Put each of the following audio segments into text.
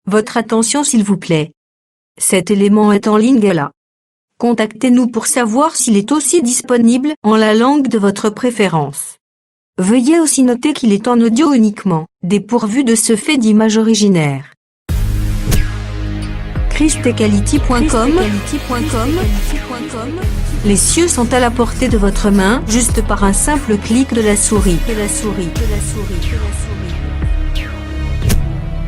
Votre attention s'il vous plaît. Cet élément est en ligne là. Contactez-nous pour savoir s'il est aussi disponible en la langue de votre préférence. Veuillez aussi noter qu'il est en audio uniquement, dépourvu de ce fait d'image originaire. christequality.com. Les cieux sont à la portée de votre main, juste par un simple clic de la souris.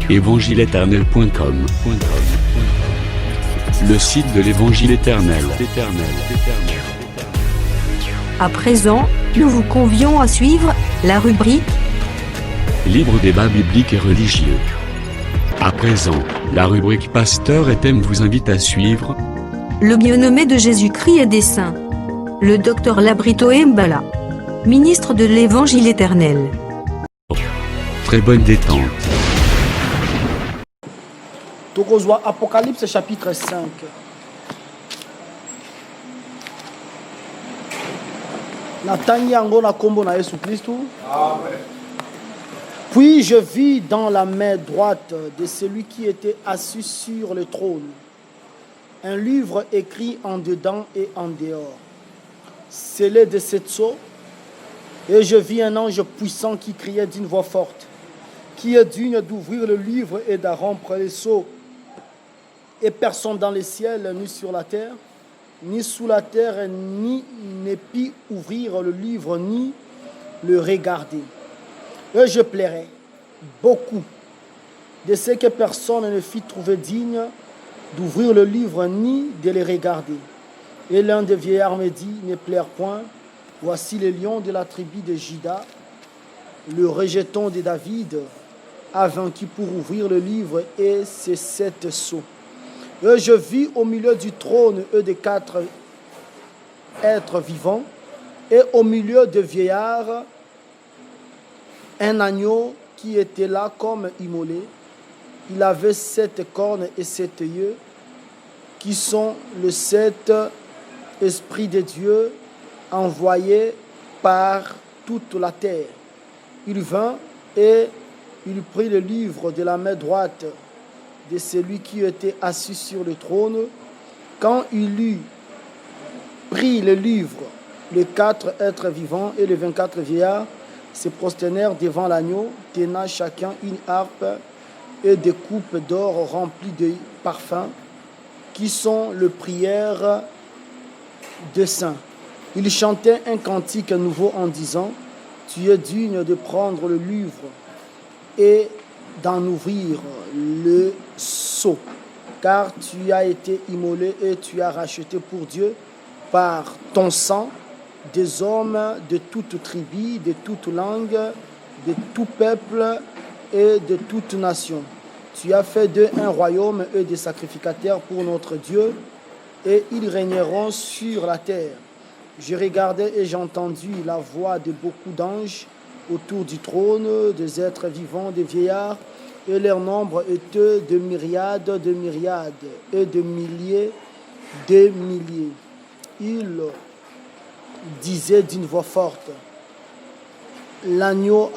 Évangileéternel.com, le site de l'Évangile éternel. À présent, nous vous convions à suivre la rubrique Libre débat biblique et religieux. À présent, la rubrique Pasteur et thème vous invite à suivre Le bien-aimé de Jésus-Christ et des saints. Le docteur Labrito Mbala, ministre de l'Évangile éternel. Très bonne détente. Tokozwa Apocalypse chapitre 5. Natani yango na kombo na Yesu Christ. Amen. Puis je vis dans la main droite de celui qui était assis sur le trône un livre écrit en dedans et en dehors, scellé de 7 sceaux. Et je vis un ange puissant qui criait d'une voix forte, qui est digne d'ouvrir le livre et de rompre les sceaux. Et personne dans les ciels, ni sur la terre, ni sous la terre, ni ne put ouvrir le livre, ni le regarder. Et je plairais beaucoup de ce que personne ne fit trouver digne d'ouvrir le livre, ni de le regarder. Et l'un des vieillards me dit, ne pleure point, voici le lion de la tribu de Juda, le rejeton de David, a vaincu pour ouvrir le livre et ses 7 sceaux. Et je vis au milieu du trône des 4 êtres vivants, et au milieu des vieillards, un agneau qui était là comme immolé. Il avait 7 cornes et 7 yeux, qui sont les 7 esprits de Dieu envoyés par toute la terre. Il vint et il prit le livre de la main droite de celui qui était assis sur le trône. Quand il eut pris le livre, les 4 êtres vivants et les 24 vieillards se prosternèrent devant l'agneau, tenant chacun une harpe et des coupes d'or remplies de parfums, qui sont les prières des saints. Ils chantaient un cantique nouveau en disant, « Tu es digne de prendre le livre et d'en ouvrir le sceau, car tu as été immolé et tu as racheté pour Dieu par ton sang des hommes de toute tribu, de toute langue, de tout peuple et de toute nation. Tu as fait d'eux un royaume et des sacrificateurs pour notre Dieu, et ils régneront sur la terre. Je regardais et j'ai entendu la voix de beaucoup d'anges autour du trône, des êtres vivants, des vieillards, et leur nombre était de myriades et de milliers de milliers. Ils disaient d'une voix forte, l'agneau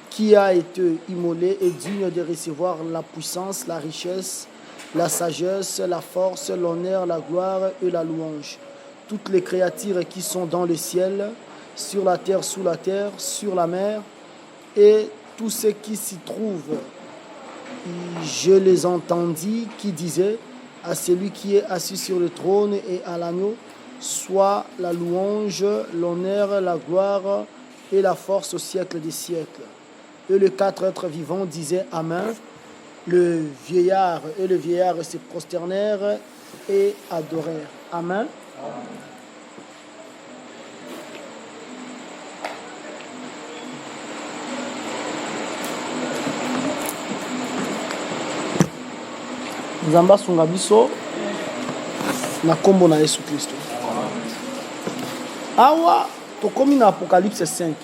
qui a été immolé est digne de recevoir la puissance, la richesse, la sagesse, la force, l'honneur, la gloire et la louange. Toutes les créatures qui sont dans le ciel, sur la terre, sous la terre, sur la mer, et tous ceux qui s'y trouvent. Je les entendis qui disaient à celui qui est assis sur le trône et à l'agneau, soit la louange, l'honneur, la gloire et la force au siècle des siècles. Et les 4 êtres vivants disaient Amen. Le vieillard et le vieillard se prosternèrent et adorèrent. Amen. Nzamba sunga biso na kombo na Yesu Christ. Awa tokomi na Apocalypse 5.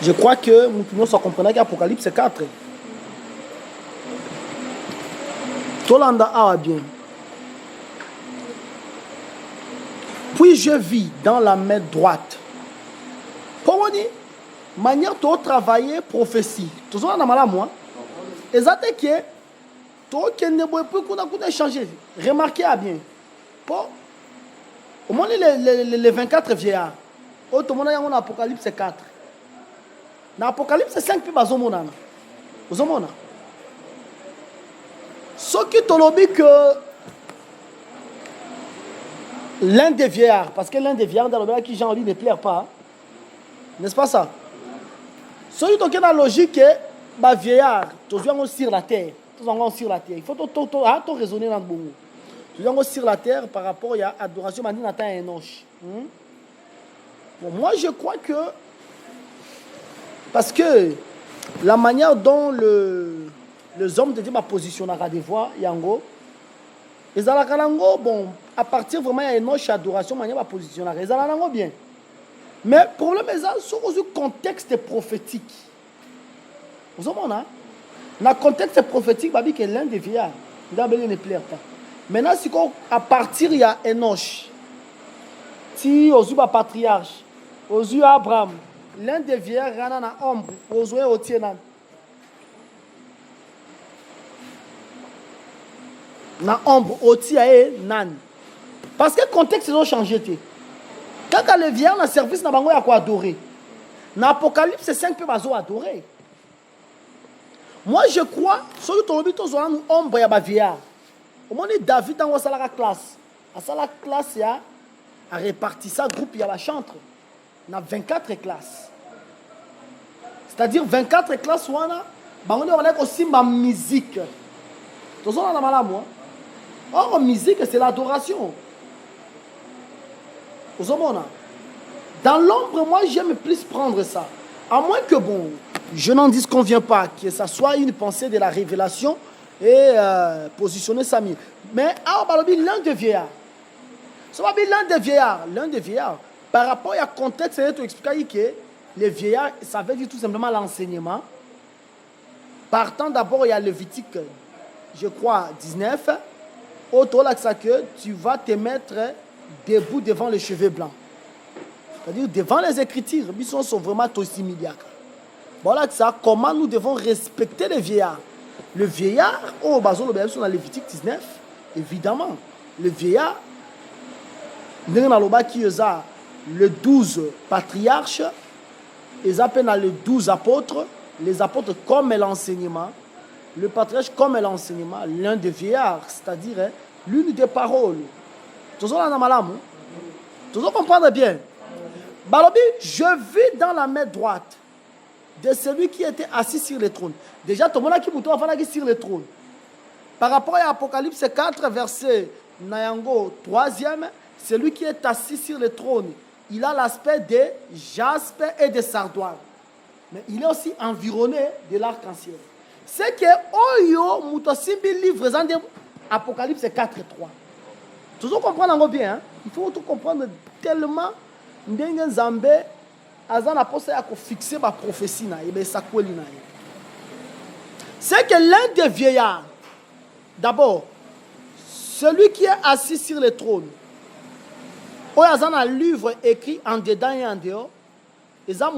Je crois que nous pouvons comprendre qu'Apocalypse 4. Tolanda awa bien. Puis je vis dans la main droite. Comment dit? manière de travailler prophétie. Tout ça, on a mal à moi. Et ça, c'est que tu ne changer. Remarquez bien. Bon, au moins les 24 vieillards. Au monde, il y a un Apocalypse 4. Dans l'Apocalypse 5, puis vous avez ce qui te dit que l'un des vieillards, parce que l'un des vieillards dans le qui Jean ne plaire pas, n'est-ce pas ça? Ce qui est dans la logique que les vieillards, tu dois sur la terre. Sur la terre. Il faut raisonner dans le bon. Tu dois sur la terre par rapport à l'adoration de Nathan et Enoch. Bon, moi, je crois que parce que la manière dont les hommes de Dieu positionnent à des voix, Yango, et Zalakanango, bon, à partir vraiment de Enoch, adoration, manière positionner, et Zalakanango bien. Mais le problème est ça, sur le contexte prophétique. Vous savez, dans le contexte prophétique, il y a l'un des vieillards, il ne plaît pas. Maintenant, si à partir il y a Enoch, si aux yeux du patriarche, aux yeux d'Abraham, l'un des vieillards est dans l'ombre, aux yeux au tienan. Dans l'ombre, au tienan. Parce que le contexte a changé. Quand les vieillards dans le service, il y a quoi adorer. Dans l'Apocalypse 5, il y a adorer. Moi, je crois, sur le tour de l'ombre, il y a des vieillards. Au moment où David dans la classe, à la classe, il y a réparti ça, groupe, il y a la chantre. Il y a 24 classes. C'est-à-dire 24 classes, on a aussi ma musique. Tout ça, on a mal à moi. Or, la musique, c'est l'adoration. Dans l'ombre, moi, j'aime plus prendre ça. À moins que, bon, je n'en disconviens pas, que ça soit une pensée de la révélation et positionner ça mieux. Mais, l'un des vieillards. Ça va bien l'un des vieillards. Par rapport à contexte, tu expliques que les vieillards, ça veut dire tout simplement l'enseignement. Partant d'abord, il y a Lévitique, je crois, 19. Autour de ça que tu vas te mettre debout devant les cheveux blancs. C'est-à-dire devant les Écritures, ils sont vraiment aussi milliards. Voilà que ça, comment nous devons respecter les vieillards. Le vieillard, oh, dans Lévitique 19, évidemment, le vieillard, qui a les 12 patriarches, ils appellent les 12 apôtres, les apôtres comme l'enseignement, le patriarche comme l'enseignement, l'un des vieillards, c'est-à-dire l'une des paroles. Tout ça, on a mal à moi. Tout ça, comprendre bien. Balobi, je vis dans la main droite de celui qui était assis sur le trône. Déjà, tout le monde qui est sur le trône. Par rapport à Apocalypse 4, verset Nayango 3e, celui qui est assis sur le trône, il a l'aspect de jaspe et de sardoine. Mais il est aussi environné de l'arc-en-ciel. C'est que Oyo Mutosimbi livre Apocalypse 4 et 3. Toujours comprendre bien, hein? Il faut tout comprendre tellement Ndengen Zambe Azan aposté à fixer ma prophétie na et ça c'est que l'un des vieillards, d'abord, celui qui est assis sur le trône, il y a un livre écrit en dedans et en dehors, il y a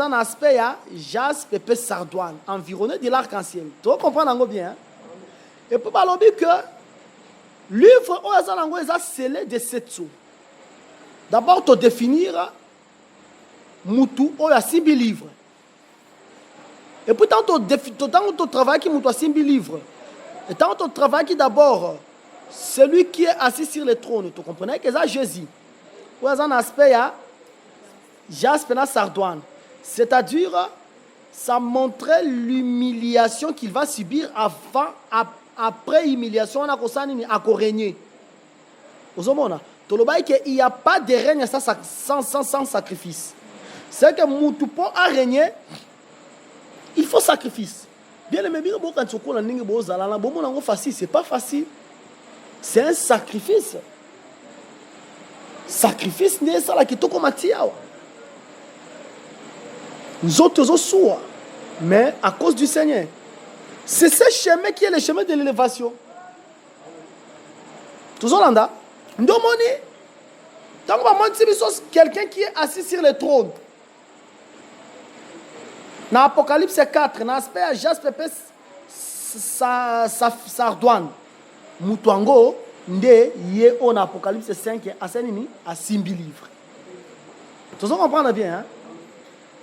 un aspect jaspe et sardoine, environné de l'arc-en-ciel. Tu comprends bien? Hein? Et pour dire que le livre, il y a scellé de 7 sous. D'abord, tu définir Moutou, il y a 6 livres. Et puis, tant que tu travailles qui Moutou a 6 livres, et tant que tu travailles qui d'abord, celui qui est assis sur le trône, tu comprenez que c'est Jésus. Il y a un aspect, jaspe et sardoine. C'est-à-dire, ça montrait l'humiliation qu'il va subir après humiliation, on a régner. Vous voyez, il n'y a pas de règne sans sacrifice. C'est que Moutoupo a régné, il faut sacrifice. Bien le même c'est pas facile. C'est un sacrifice. Sacrifice n'est pas qui tout comme nous autres sourds, mais à cause du Seigneur. C'est ce chemin qui est le chemin de l'élévation. Tout ça là, quelqu'un qui est assis sur le trône. Dans Apocalypse 4, dans l'aspect Jaspe Sardoine, Mutuango, nde ye on Apocalypse 5, à Simbi livre. Tu comprends bien, hein?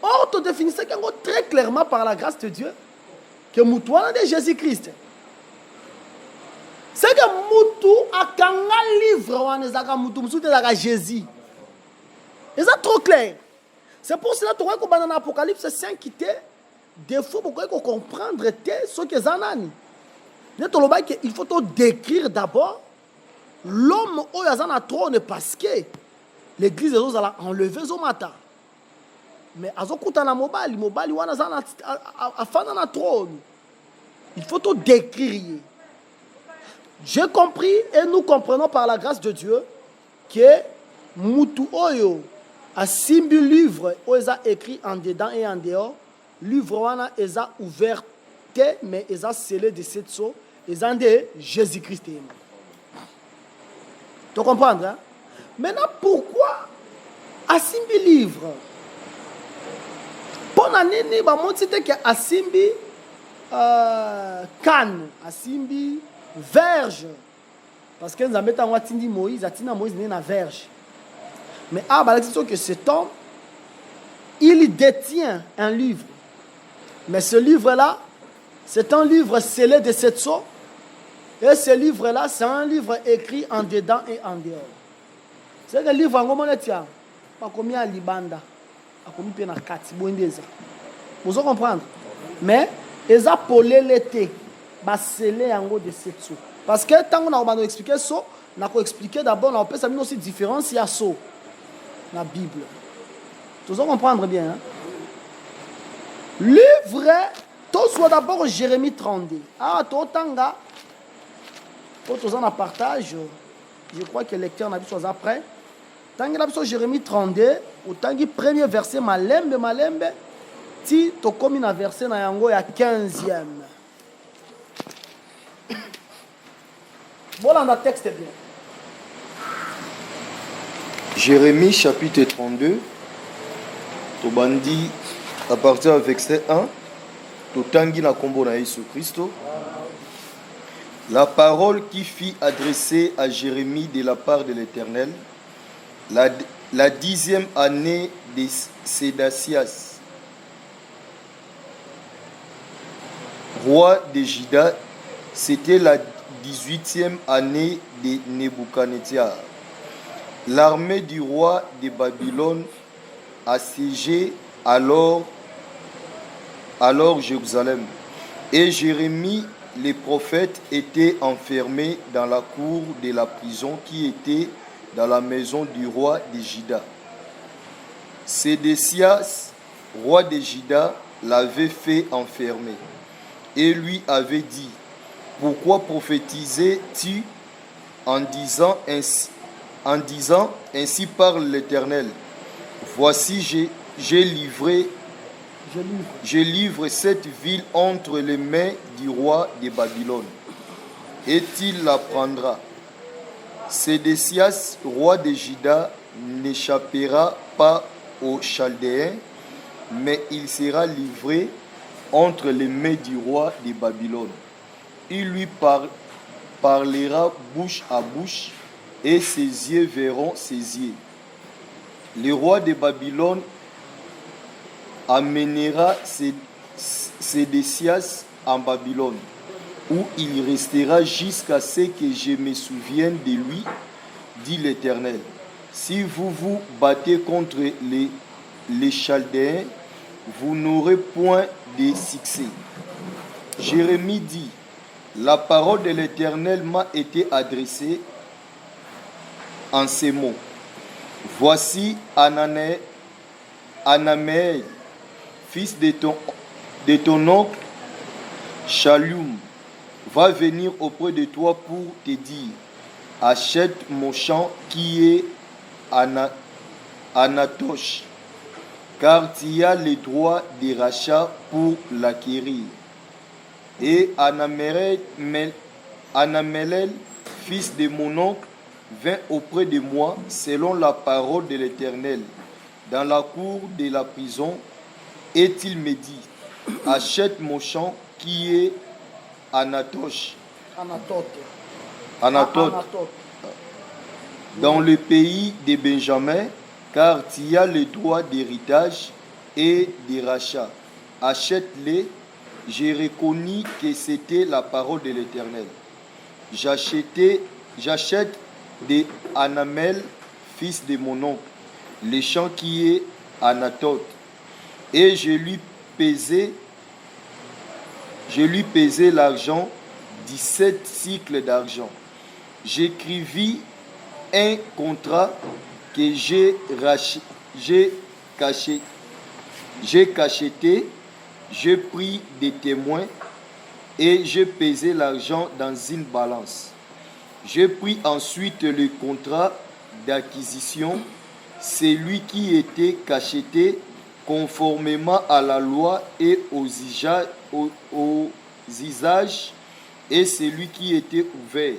Or, tu définissais très clairement par la grâce de Dieu que Mutuana de Jésus-Christ. C'est que Mutu a un livre où on a Jésus. Et c'est trop clair. C'est pour cela que tu vois que dans l'Apocalypse 5, des fois, pour comprendre ce que c'est nani. Il faut décrire d'abord l'homme qui est dans le trône parce que l'église a enlevé son matin. Mais à ce mobali wana dans le trône. Il faut tout décrire. J'ai compris et nous comprenons par la grâce de Dieu que Mutu Oyo a simbi livre où ils a écrit en dedans et en dehors. Livre wana ils a ouvert mais ils a scellé de cette so ils ont de Jésus-Christ. Tu comprends, hein? Maintenant pourquoi a simbi livre? Pour l'année, il y a un simbi canne, un simbi verge. Parce que nous avons dit Moïse, Moïse n'est pas verge. Mais que cet homme, il détient un livre. Mais ce livre-là, c'est un livre scellé de cette sorte. Et ce livre-là, c'est un livre écrit en dedans et en dehors. C'est le livre en comment tient. Pas combien à Libanda. Vous comprenez? Mais ils ont polé l'été, scellé en haut de cette sous. Parce que tant qu'on a expliqué ça, on a expliqué d'abord, on peut savoir aussi différence il y a ça dans la Bible. Vous comprendre bien. Hein? Livre, tout soit d'abord Jérémie 32. Ah, tout tanga. Pour tous en partage, je crois que le lecteur n'a vu chose après. Tangi la Jérémie 32, ou tangi premier verset malembe, ti to komi na verset na yango ya 15e. Voilà le texte bien. Jérémie chapitre 32, Tobandi à partir du verset 1, Totangi na kombo na Jésus Christ. La parole qui fut adressée à Jérémie de la part de l'Éternel, la 10e année de Sédacias, roi de Juda, c'était la 18e année de Nebuchadnezzar. L'armée du roi de Babylone assiégeait alors Jérusalem. Et Jérémie, le prophète, était enfermé dans la cour de la prison qui était dans la maison du roi de Juda. Sédécias, roi de Juda, l'avait fait enfermer et lui avait dit: pourquoi prophétisais-tu en disant ainsi parle l'Éternel, voici je livre cette ville entre les mains du roi de Babylone, et il la prendra. Sédécias, roi de Juda, n'échappera pas aux Chaldéens, mais il sera livré entre les mains du roi de Babylone. Il lui parlera bouche à bouche, et ses yeux verront ses yeux. Le roi de Babylone amènera Sédécias en Babylone, où il restera jusqu'à ce que je me souvienne de lui, dit l'Éternel. Si vous vous battez contre les Chaldéens, vous n'aurez point de succès. Jérémie dit: la parole de l'Éternel m'a été adressée en ces mots. Voici Anaméel, fils de ton oncle Shallum, va venir auprès de toi pour te dire: achète mon champ qui est Anatoche, car tu as le droit de rachat pour l'acquérir. Et Anaméel, fils de mon oncle, vint auprès de moi selon la parole de l'Éternel dans la cour de la prison, et il me dit: achète mon champ qui est Anatoche, Anatote. Anatote, Anatote. dans le pays de Benjamin, car tu as le droit d'héritage et de rachat. Achète-les. J'ai reconnu que c'était la parole de l'Éternel. J'achète de Anamel, fils de mon oncle, le champ qui est Anatote, et je lui pesai l'argent, 17 cycles d'argent. J'écrivis un contrat que j'ai cacheté, je pris des témoins et je pesai l'argent dans une balance. Je pris ensuite le contrat d'acquisition, celui qui était cacheté conformément à la loi et aux usages, et celui qui était ouvert.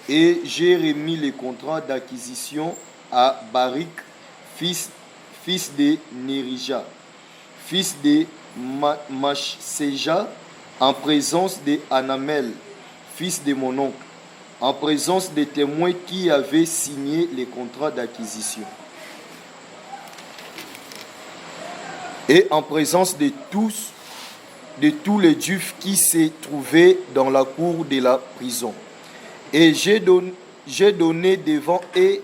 Et j'ai remis le contrat d'acquisition à Barik, fils de Nérija, fils de Machseja, en présence de Anamel, fils de mon oncle, en présence des témoins qui avaient signé les contrats d'acquisition, et en présence de tous les Juifs qui se trouvaient dans la cour de la prison. Et j'ai donné devant eux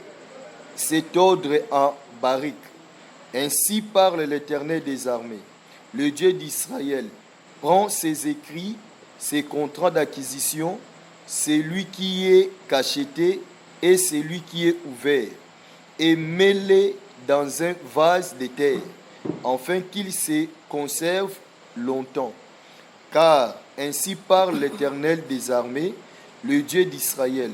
cet ordre à Barik. Ainsi parle l'Éternel des armées, le Dieu d'Israël. Prends ces écrits, ces contrats d'acquisition, celui qui est cacheté et celui qui est ouvert, et mets-les dans un vase de terre, afin qu'ils se conservent longtemps. Car ainsi parle l'Éternel des armées, le Dieu d'Israël.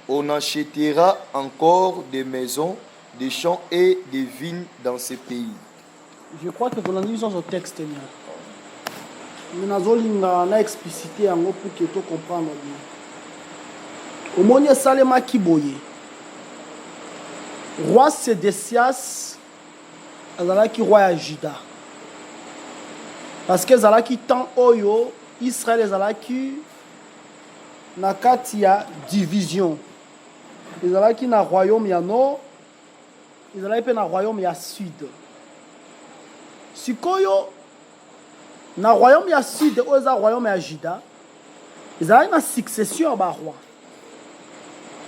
On achètera encore des maisons, des champs et des vignes dans ce pays. Je crois que dans le texte, nous avons explicité pour que tu comprennes bien. Au moment où Salema Kiboye, roi Sédécias, azalaki roi ya Juda. Parce que azalaki tant oyo Israël azalaki na kati ya division. Azalaki na royaume ya nord, azalaki pe na royaume ya sud. Sikoyo na royaume ya sud oyo eza royaume ya Juda, azalaki na succession ya ba roi.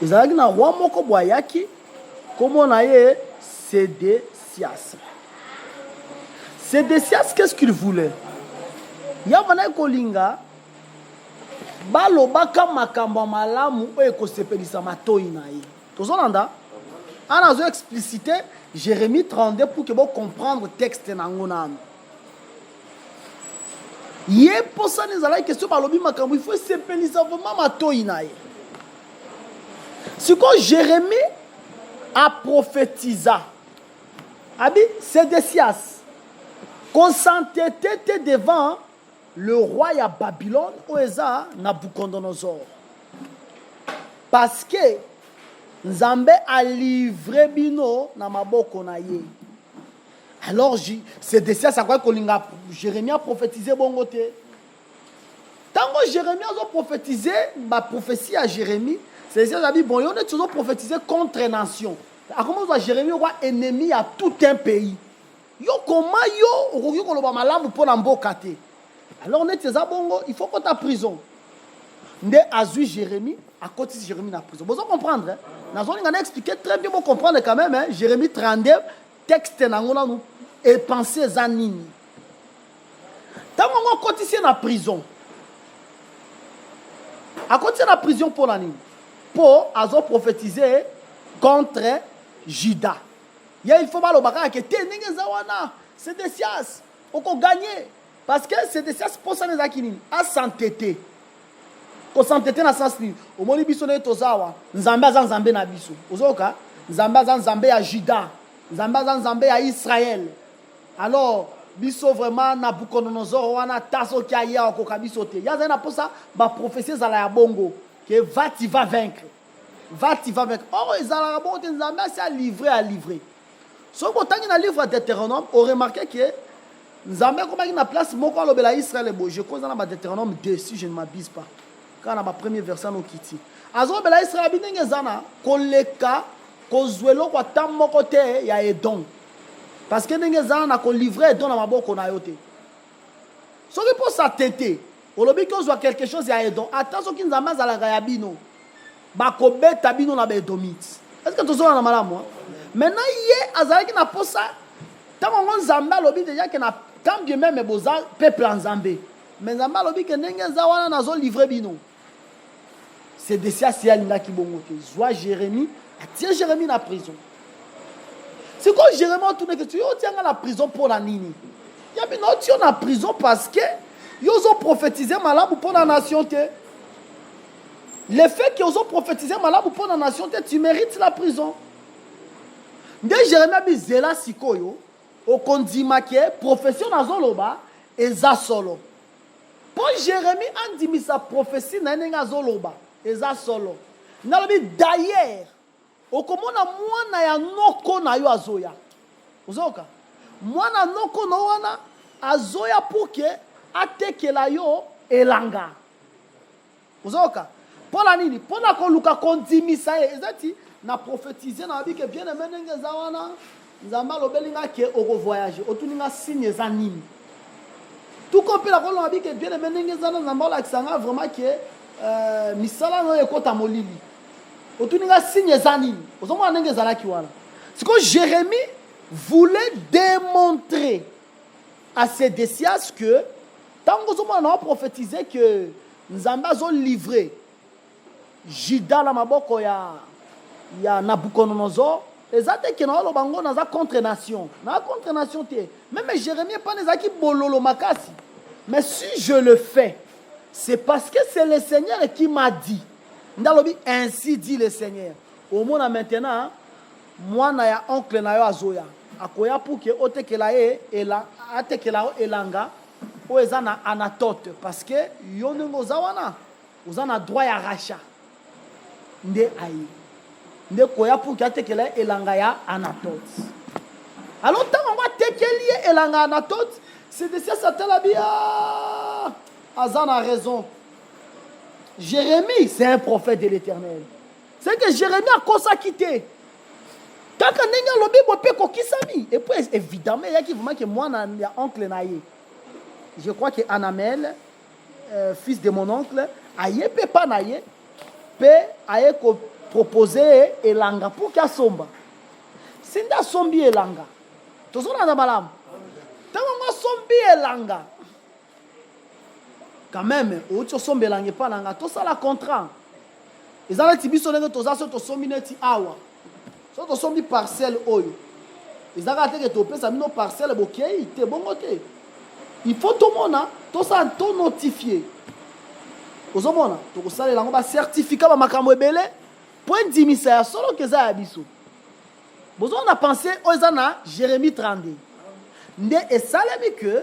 Azalaki na roi moko boyaki kombo na ye Sédécias. Sédécias, qu'est-ce qu'il voulait? Yavana kolinga balobaka makambo malamu oyo ekosepelisa matoi na ye. Tozolanda anazo explicité Jérémie 32 pour que vous comprendre le texte nango nanu. Ye posa nezala question balobi makambo il faut sepelisa vraiment matoi na ye. Ce que Jérémie a prophétisé, Abi Sédécias, qu'on s'entêtait devant le roi à Babylone, Oeza Nabucodonosor. Parce que Nzambe a livré bino na maboko na ye. Alors Sédécias a quoi que Jérémie a prophétisé bongote. Tant que Jérémie a prophétisé, ma prophétie à Jérémie, Sédécias a dit bon, on est toujours prophétisé contre nation. À comment Jérémie est ennemi à tout un pays. Yo comment yo yo koloba malamu pour n'ambokate. Alors on est bongo, il faut qu'on ta prison. Nde azui Jérémie à côté de Jérémie na prison. Vous comprendre hein? Nazon on a expliqué très bien pour comprendre quand même hein? Jérémie 32 texte nangona nous et penser zanini. Tant on côté na prison. À côté de la prison pour l'année. Pour azo prophétiser contre Juda. Il faut pas le bagage que c'est des sias. On peut gagner. Parce que c'est des sias pour ça les akini. À s'entêter. Pour s'entêter dans le sens ni. Au moment où biso ne tozawa. Nzambe azan Nzambe na biso. Ozoka. Nzambe azan Nzambe à Juda. Nzambe azan Nzambe à Israël. Alors biso vraiment Nabucodonosor wana taso ki aya okoka biso te. Ya zana pour ça ba prophétie za la bongo que va tu vas vaincre. Va tu vas vaincre. Or ezala bon Nzambe c'est à livrer. Ce que vous avez dans le livre d'Hétéronome, vous remarquez que Nzambe comme na place moko alobela Israël bo je cause dans Deutéronome 2 si je ne m'abuse pas. Quand na ba premier verset no kiti. Azobela Israël binenge zana koleka kozwelo kwa tamoko te ya Edom. Parce que ndenge zana na ko livrer Edom na maboko na yote. Soki pour sa tete, olobi ko zwa quelque chose ya Edom. Attention ki nzambe zalaka ya bino. Ba ko beta bino na ba Edomites. Est-ce que tozo na malamu? Maintenant yé azalaki na posa tant on nzambe alobi déjà que na quand bien même boza peuple en Zambé. Mais nzambe alobi que ndenge za wana nazo livrer bino. C'est de ça si alina ki bongo te. Zwa Jérémie, atie Jérémie na prison. C'est quoi Jérémie tourne que tu yo tiens la prison pour la nini. Ya bino tu en prison parce que ils ont prophétisé malabu pour la nation te. Le fait qu'ils ont prophétisé malabu pour la nation te, tu mérites la prison. Nde Jérémie bizela sikoyo okondima ke profession azoloba eza solo. Pour Jérémie andimi sa prophétie na nenga azoloba eza solo. Nalobi d'ailleurs okomona mwana ya noko na yo azoya. Uzoka. Mwana noko no wana azoya pour que atekela yo elanga. Uzoka. Pour la nini? Pour la koluka kondimisa ye. Ezati na prophétiser na bi que bien aimé ndenge za wana nzamba lobelinga ke oko voyager otuninga signe za nini. Tout compris la kolonga bi que bien aimé ndenge za nzamba la kisanga vraiment que misala no ekota molili. Otuninga signe za nini. Ozomwa ndenge za la ki wana. C'est que Jérémie voulait démontrer à ses désias que tant que on a prophétisé que nzamba zo livré Juda la maboko ya Nabucodonosor ezate ke na lo bango na za contre nation te même Jérémie pas nezaki bololo makasi mais si je le fais c'est parce que c'est le Seigneur qui m'a dit ndalobi ainsi dit le Seigneur au monde maintenant moi na ya oncle na yo azoya akoya pour que otekela ye atekela elanga o ezana Anatote parce que yo nengo zawana uzana droit ya rachat nde ayi nde koya pour que atekela elanga ya Anatote. Alors tant on va tekeli elanga Anatote c'est de ça satala bia azana a raison. Jérémie c'est un prophète de l'Éternel. C'est que Jérémie a cosa quitté. Tant que nenga lobi bope ko kisami et puis évidemment il y a qui vraiment que moi na oncle naye. Je crois que Anamel fils de mon oncle aye pe pa naye pe aye ko proposer elanga pour ka somba. Sinda sombi elanga. Tozona na malam. Tango nga sombi elanga. Quand même, o tso sombi elanga pa langa to sala contrat. Ezala tibiso ndenge tozaso to sombi neti awa. So to sombi parcelle oyo. Ezala te ke to pesa mino parcelle bokei te bongo te. Il faut tout le monde, tout ça, tout notifier. Aux hommes, tout ça, les langues, certificat, ma makambo ebele, point d'immissaire, solo que ça abisso. Vous on a pensé, Ozana, Jérémie 32. Et ça, les que,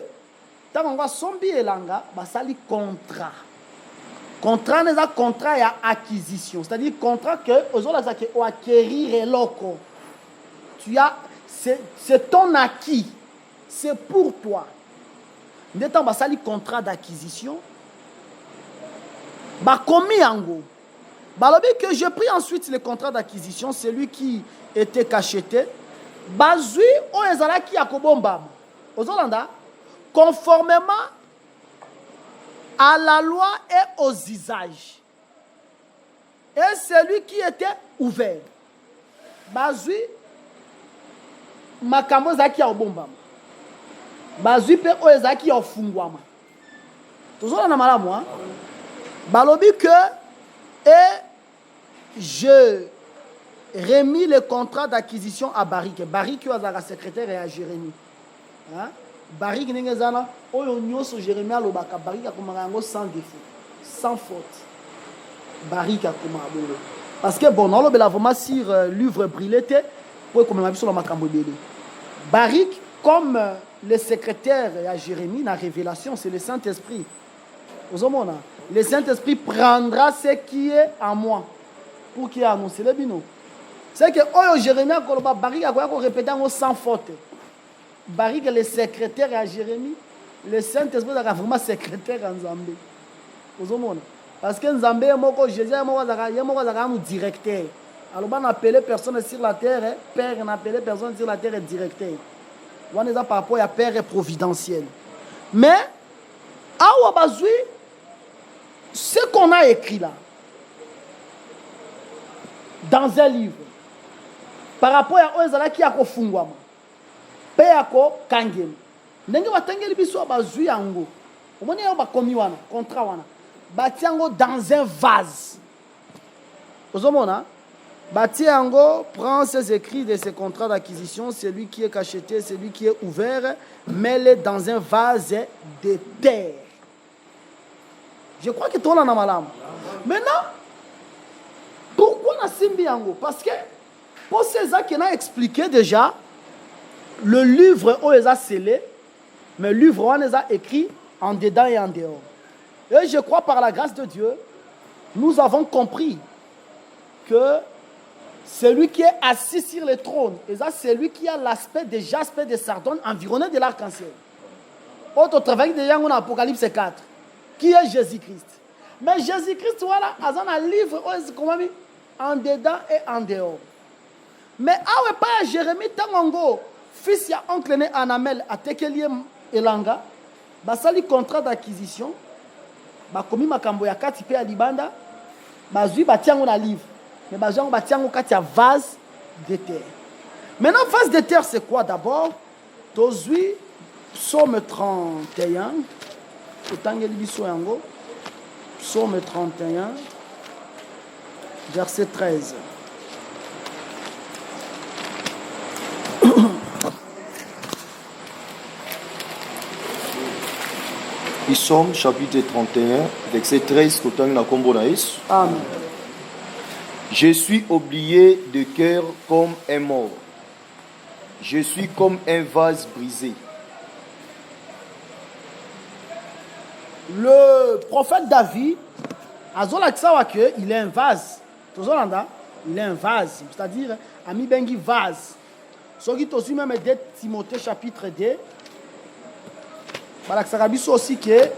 tant qu'on va sombi et langa, ça li contrat. Contrat, n'est pas contrat, il y a acquisition. C'est-à-dire, contrat que, aux autres, que, ou acquérir et loco. Tu as, c'est ton acquis. C'est pour toi. N'étant pas sali contrat d'acquisition, bah commis en gros. Bah que j'ai pris ensuite le contrat d'acquisition, celui qui était cacheté. Bah zui o ezala ki akobomba. Aux Hollandais, conformément à la loi et aux usages. Et celui qui était ouvert. Bah zui makambo zaki akobomba. Bazui pe oezaki ofungwama. Toujours na malamu hein. Balobi que et je remis le contrat d'acquisition à Barik. Barik qui azaka secrétaire et à Jérémie. Hein? Barik nengezana oyo nyoso Jérémie alobaka Barik akomanga ngo sans défaut, sans faute. Barik akomabolo. Parce que bon, on lobela vraiment sur livre brillete pour comme biso la makambo belé. Barik comme le secrétaire à Jérémie, la révélation, c'est le Saint-Esprit. Le Saint-Esprit prendra ce qui est en moi pour qu'il annonce le bino. C'est que Jérémie a répété sans faute. Barik le secrétaire à Jérémie, le Saint-Esprit est vraiment secrétaire en Zambé. Vous comprenez? Parce que Zambé, Jésus est mon directeur. Alors, on appelle personne sur la terre, père, on appelle personne sur la terre directeur. On est par rapport à père providentiel. Mais, ce qu'on a écrit là, dans un livre, par rapport à Ozala qui a kofungwama, Péako Kangem, Nenga Watangeli Biso Bazui Yango, au moins il y a un contrat Batiango dans un vase. Vous comprenez? Batiango prend ses écrits de ses contrats d'acquisition, celui qui est cacheté, celui qui est ouvert, met-le dans un vase de terre. Je crois que tout le monde a mal. Maintenant, pourquoi on a Simbi Yango? Parce que, pour ces gens qui ont expliqué déjà, le livre on les a scellé, mais le livre on les a écrit en dedans et en dehors. Et je crois par la grâce de Dieu, nous avons compris que celui qui est assis sur le trône, c'est celui qui a l'aspect de jaspe de sardone environné de l'arc-en-ciel. Autre travail de Yangon Apocalypse 4, qui est Jésus-Christ. Mais Jésus-Christ, voilà, dans un livre en dedans et en dehors. Mais ah ouais, pas Jérémie Tangongo, fils ya oncle né Anamel à Tekelie Elanga, basali contrat d'acquisition, bakomi makambo ya kati pe ya libanda, bazui batiango na livre, mais bazango batiango kati ya vase de terre. Maintenant vase de terre c'est quoi d'abord? Tozui Psaume 31, otangeli biso yango, Psaume 31, verset 13. Psaume chapitre 31, verset 13, Amen. Je suis oublié de cœur comme un mort. Je suis comme un vase brisé. Le prophète David, il est un vase. Il est un vase, c'est-à-dire, ami bengi vase. Ce qui est aussi même 2 Timothée chapitre 2. Balak aussi que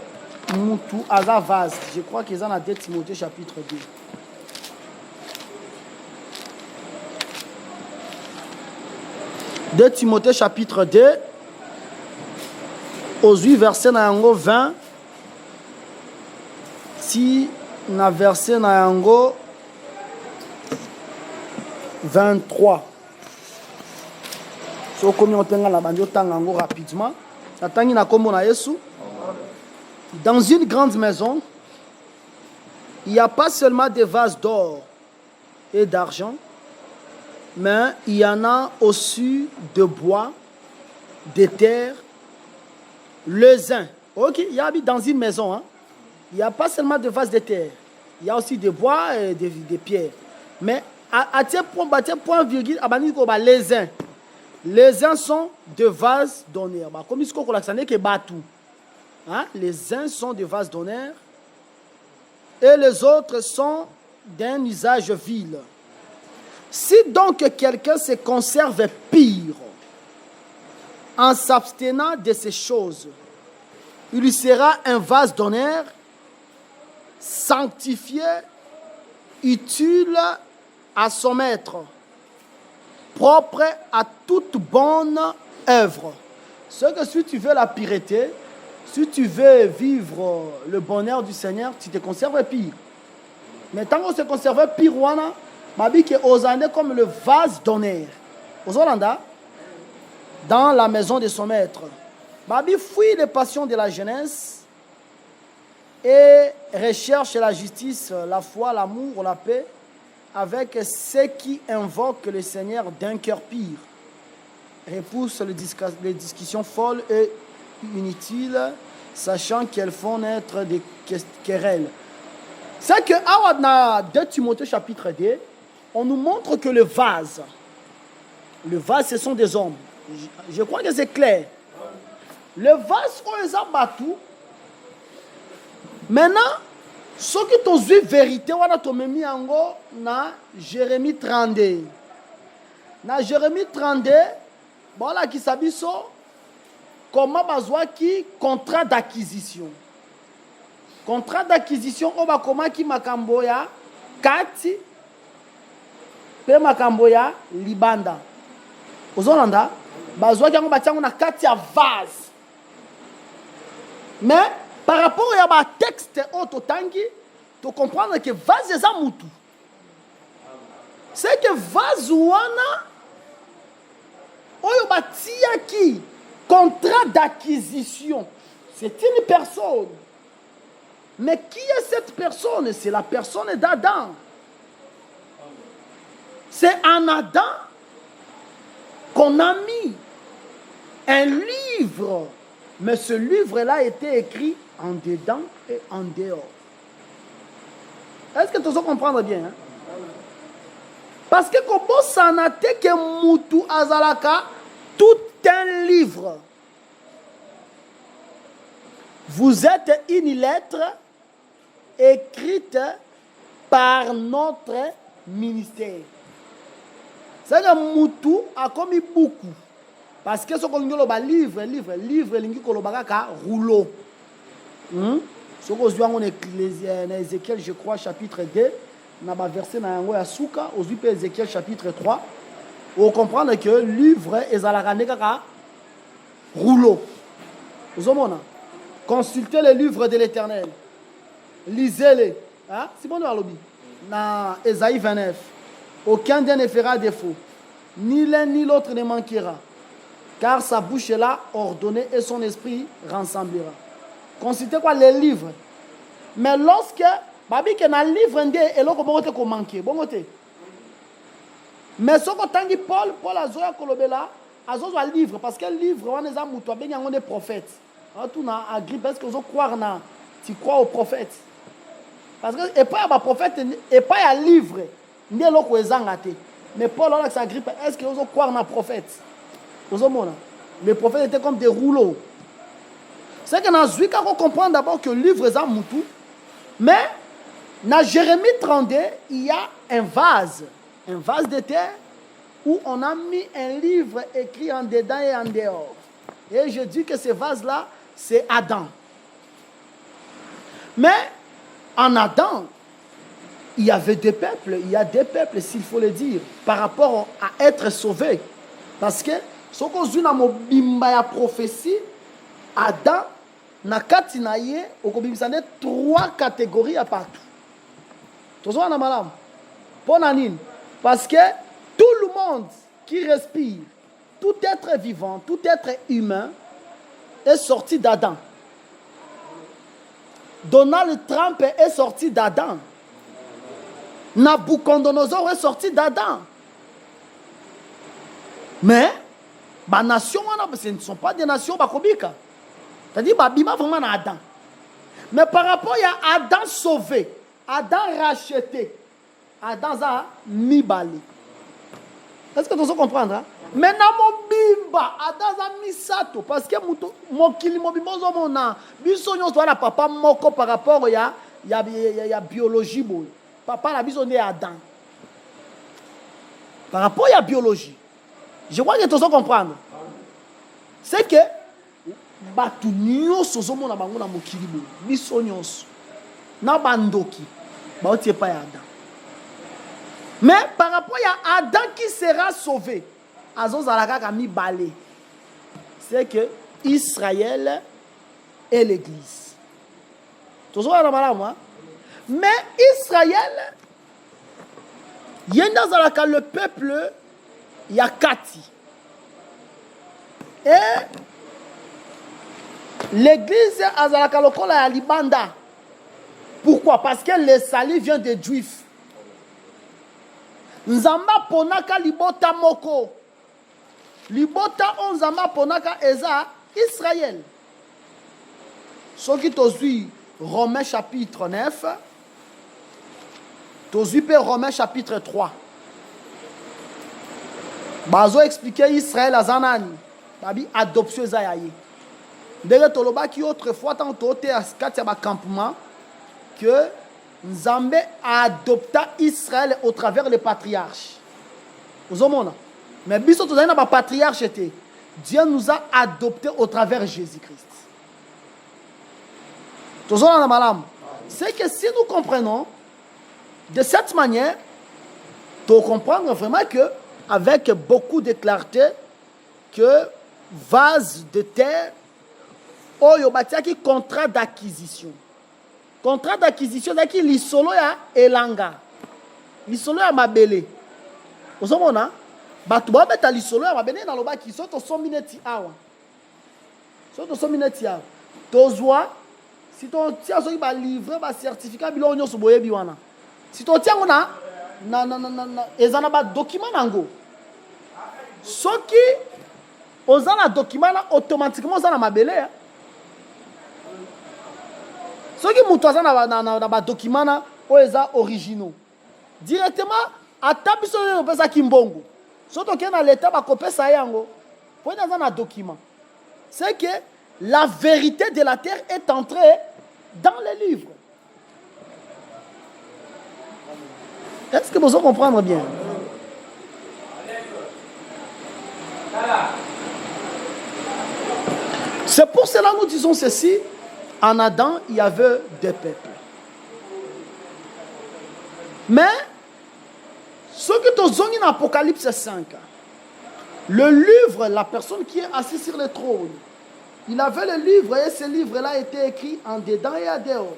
Moutou Aza vase. Je crois qu'ils en ont 2 Timothée chapitre 2. De Timothée chapitre 2, aux 8 versets 20, si na verset 23. So comme on tenga la bandio tangango rapidement. Dans une grande maison, il n'y a pas seulement des vases d'or et d'argent, mais il y en a aussi de bois, de terre, le zin. Ok, il y a dans une maison, hein? Il n'y a pas seulement de vases de terre, il y a aussi de bois et de pierres. Mais à tel point virgule, les zins. Les uns sont de vases d'honneur. Comme il les uns sont de vases d'honneur et les autres sont d'un usage vil. Si donc quelqu'un se conserve pire en s'abstenant de ces choses, il lui sera un vase d'honneur, sanctifié, utile à son maître, propre à toute bonne œuvre. Ce que si tu veux la pureté, si tu veux vivre le bonheur du Seigneur, tu te conserves pire. Mais tant qu'on se conserve pire, ma vie qui est aux années comme le vase d'honneur. Aux Hollandais, dans la maison de son maître. Ma vie fuit les passions de la jeunesse et recherche la justice, la foi, l'amour, la paix, avec ceux qui invoquent le Seigneur d'un cœur pire, repousse les discussions folles et inutiles, sachant qu'elles font naître des querelles. C'est que dans 2 Timothée chapitre 2, on nous montre que le vase, ce sont des hommes. Je crois que c'est clair. Le vase, on les a battus. Maintenant, ce qui t'ont vu vérité, on a mis en go na Jérémie 32. Na Jérémie 32, voilà qui s'abisso, comment bazwaki contrat d'acquisition. Contrat d'acquisition oba comment ki makambo ya kati pe makambo ya libanda. Ozolanda bazwaki yango batiango na kati ya vase. Mais par rapport à ba texte ototangi, tu comprends que vase eza mutu. C'est que vase wana oyo batiaki contrat d'acquisition. C'est une personne. Mais qui est cette personne? C'est la personne d'Adam. C'est en Adam qu'on a mis un livre. Mais ce livre-là a été écrit en dedans et en dehors. Est-ce que tu veux comprendre bien? Hein? Parce que comme ça n'a été que Moutou Azalaka, tout un livre. Vous êtes une lettre écrite par notre ministère. C'est que Moutou a commis beaucoup. Parce que ce qu'on dit, livre, lingi kolobaka rouleau. Ce qu'on dit en Ézéchiel, je crois, chapitre 2, dans le verset dans Yasuka, aux Ézéchiel, chapitre 3, on comprend que livre est à la rouleau. Vous avez consultez les livres de l'Éternel. Lisez-les. Hein? C'est bon, dans Ésaïe 29. Aucun d'eux ne fera défaut. Ni l'un ni l'autre ne manquera. Car sa bouche est là, ordonnée, et son esprit rassemblera. Consultez quoi les livres. Mais lorsque, babi que dans le livre, et là, comment manquer, bon côté. Mais ce que tangi Paul a zoya kolobela, a zoya livre, parce que le livre, on est amoutou, ben y a des prophètes. Tout na Agrippe, est-ce que vous croyez na, tu crois aux prophètes? Parce que et pas à prophète, et pas à livre, ni à l'autre ezangate. Mais Paul a sa Agrippe, est-ce que vous croyez na prophète? Les prophètes étaient comme des rouleaux. C'est que dans Zuika, on comprend d'abord que le livre est un moutou. Mais dans Jérémie 32, il y a un vase de terre où on a mis un livre écrit en dedans et en dehors. Et je dis que ce vase-là, c'est Adam. Mais en Adam, il y avait des peuples, il y a des peuples, s'il faut le dire, par rapport à être sauvés. Parce que ce qu'on dit dans la prophétie, Adam, na kati na ye, okobimisane 3 catégories à partout. Tout ça, on a malade. Parce que tout le monde qui respire, tout être vivant, tout être humain est sorti d'Adam. Donald Trump est sorti d'Adam. Nabucodonosor est sorti d'Adam. Mais, les nations, ce ne sont pas des nations bakobika. C'est-à-dire, bima vraiment à Adam. Mais par rapport à Adam sauvé, Adam racheté, Adam a mis bali. Est-ce que tu veux comprendre? Hein? Mais dans mon bimba, Adam a mis sato. Parce que mon kilimo bimba, mon bisognon soit la papa moko par rapport à biologie. Papa la besoin Adam. Par rapport à la biologie. Je crois que tu veux comprendre. C'est que batu nyonso zomona bango na mokili bo biso nyonso na bandoki ba otie pa ya Adam. Mais par rapport à Adam qui sera sauvé, azozalaka ka mibale. C'est que Israël et l'église. Toujours na malamu. Mais Israël yenda zalaka le peuple yakati. Et l'église azalaka lokola ya libanda. Pourquoi? Parce que le salut vient des Juifs. Nzamba ponaka libota moko. Libota on nzamba ponaka eza Israël. Ce qui tozui Romains chapitre 9. Tozui pe Romains chapitre 3. Bazo expliquer Israël azanani. Babi adoption zayaye. Dès toloba qui autrefois tant toté à katia ba campement que Nzambe a adopté Israël au travers les patriarches. Vous avez mais biso tozali na ba patriarche était Dieu nous a adoptés au travers de Jésus-Christ. C'est que si nous comprenons de cette manière, pour comprendre vraiment que, avec beaucoup de clarté, que vase de terre, oyo batiaki contrat d'acquisition. Contrat d'acquisition, c'est-à-dire l'isolo ya elanga. L'isolo ya mabele. Vous savez, batu ba beta l'isolo ya mabele na loba ki soto so mineti awa. Soto so mineti awa. Tozwa si ton tia so ba livrer ba certificat bilo onyo so boyebi wana. Si ton tia ngona na ezana ba document nango. Soki ozana document na automatiquement ozana mabele. Soki mutu aza na ba document na oeza originaux. Directement atabiso yo pesa kimbongo. Soto ke na l'état ba kopesa yango. Pour dans un document. C'est que la vérité de la terre est entrée dans les livres. Est-ce que vous comprenez bien? C'est pour cela que nous disons ceci. En Adam, il y avait des peuples. Mais, ce que tu as dans Apocalypse 5, le livre, la personne qui est assise sur le trône, il avait le livre et ce livre-là était écrit en dedans et en dehors.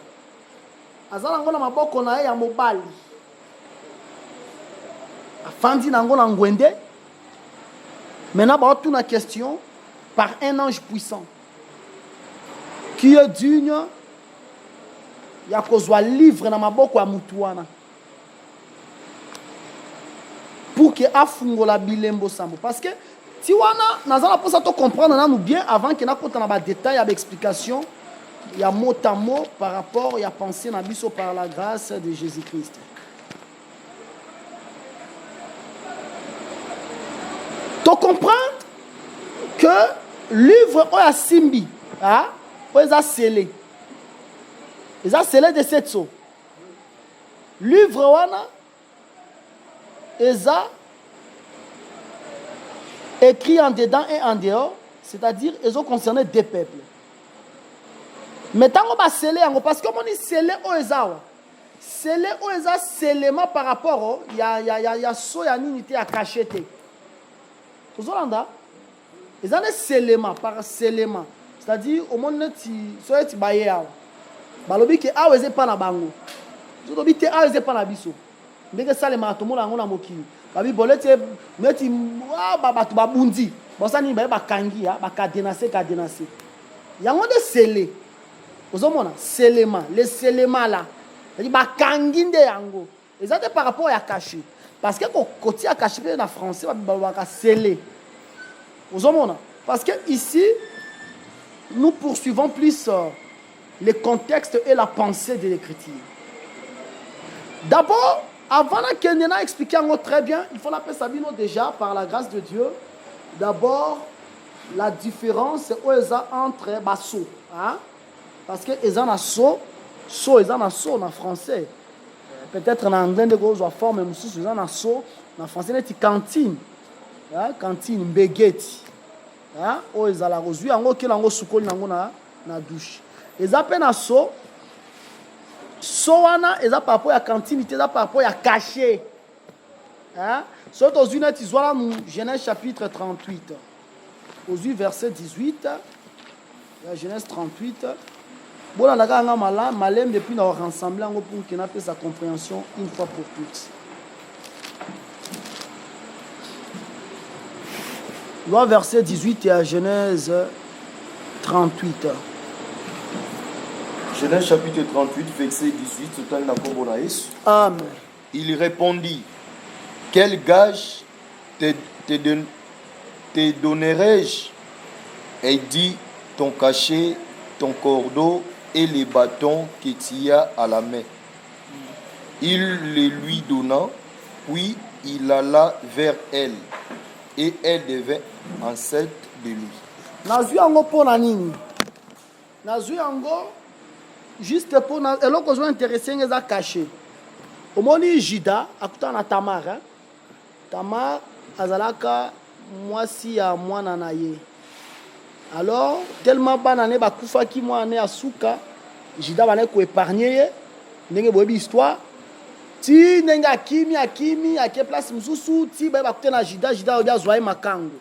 Azalango na maboko na ya mobali. Afandi nango na ngwende. Maintenant, bah, toute la question par un ange puissant qui est digne. Il y a un livre dans maboko ya mutuana. Pour que afungola bilembo sambo. Parce que si wana nazala pour ça to comprendre nous bien avant que na kota na ba détail avec explication, il y a mot à mot par rapport il y a pensé na biso par la grâce de Jésus-Christ. To comprendre que livre oya simbi, ah, oya scellé. Ils ont scellé de cette eau. Livre wana Eza écrit en dedans et en dehors, c'est-à-dire ils ont concerné des peuples. Mais tant qu'on va sceller, parce que on dit sceller au Eza, sceller au Eza, scellement par rapport, il y a so ya unité à cacheter. Tout ça là, ils ont des scellements par scellement, c'est-à-dire au monde tu so tu baye awa, balobi ke awa eze pas na bango, tu dobi te awa eze pas na biso. Ndenge sale matomo la ngona mokili babi bolete meti batu babundi bosani ba bakangi ya bakadenase kadenase yango de scellé ozomona scellema les scellements là c'est bakangi nde yango ezate par rapport à caché parce que côté à caché na français ba scellé ozomona parce que ici nous poursuivons plus le contexte et la pensée de l'écriture. D'abord, avant que nous expliquions très bien, il faut l'appeler Sabino déjà, par la grâce de Dieu. D'abord, la différence entre basso. Hein? Parce que ils ont un saut, ils ont un saut en français. Peut-être en anglais, de grosses formes, mais ils ont un saut en français, c'est cantine. Hein? Cantine, baguette. Hein? Ils ont la rosue, ils ont na douche. Ils appellent un saut. Soana eza par rapport à cantine, eza par rapport à caché. Hein? Soit aux unes ils voient dans Genèse chapitre 38. Aux yeux verset 18. La Genèse 38. Bon on a un malem depuis nous rassembler pour qu'il ait sa compréhension une fois pour toutes. Loi verset 18 et à Genèse 38. Genèse chapitre 38, verset 18, c'est un accord. Amen. Il répondit, quel gage te donnerai-je? Et dit, ton cachet, ton cordeau et les bâtons que tu as à la main. Il les lui donna, puis il alla vers elle, et elle devint enceinte de lui. Nazu yango pona nini? Nazu yango juste pour eloko ko zo intéressé ngeza caché. Omoni Juda akuta na Tamar. Tamar azalaka mwasi ya mwana na ye. Alors, tellement banane bakufa ki moi ane asuka, Jida bana ko épargner ndenge boyebi histoire. Ti ndenge akimi ake place mususu ti ba bakute na Jida obi azwa makango.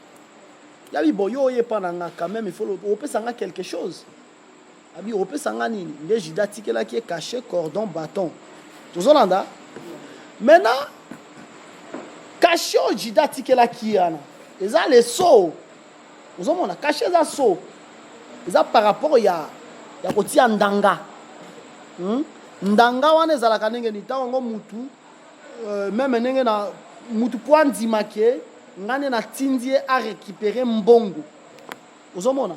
Yabi boyo ye pananga quand même il faut opesanga quelque chose. Abi opesanga nini? Nde Jida tikela qui est caché cordon bâton. Tozolanda. Maintenant caché Jida tikela qui yana. Eza les sauts. Vous avez caché ça saut. Ça par rapport ya kotia ndanga. Ndanga wana ezalaka ndenge ni tango mutu même ndenge na mutu po ndima ke ngane na tindie à récupérer mbongo. Vous avez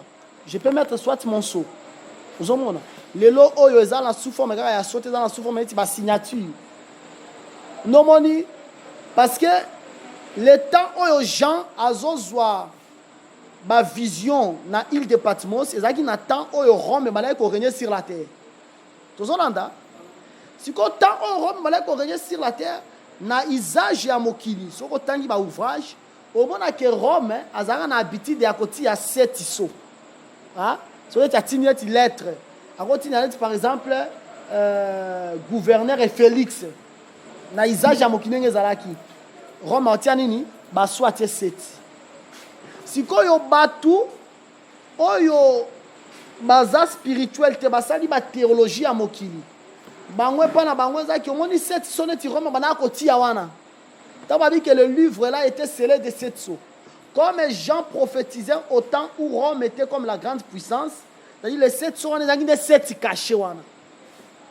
je peux mettre soit mon saut. Vous avez lelo oyo ezala sous forme ya sauter dans la sous forme ti ba signature. Non moni parce que le temps oyo Jean azozwa ma vision na île de Patmos ezaki na temps oyo Rome malaki ko régner sur la terre. Tozolanda si ko temps oyo Rome malaki ko régner sur la terre na usage ya mokili soko tangi ba ouvrage au mona que Rome azaka na habitude ya koti ya 7 iso. Ah so tu as signé une lettre a koti na lettre par exemple gouverneur et Félix na usage ya mokili ngezalaki Rome otia nini ba soit 7. Sikoyo batu oyo baza spirituel te basali ba théologie ya mokili bangwe pana bangwe za ki omoni 7 soneti Rome bana ko tia wana tababi que le livre là était scellé de 7 sceaux comme Jean prophétisait au temps où Rome était comme la grande puissance c'est-à-dire les 7 sceaux on est des 7 cachés wana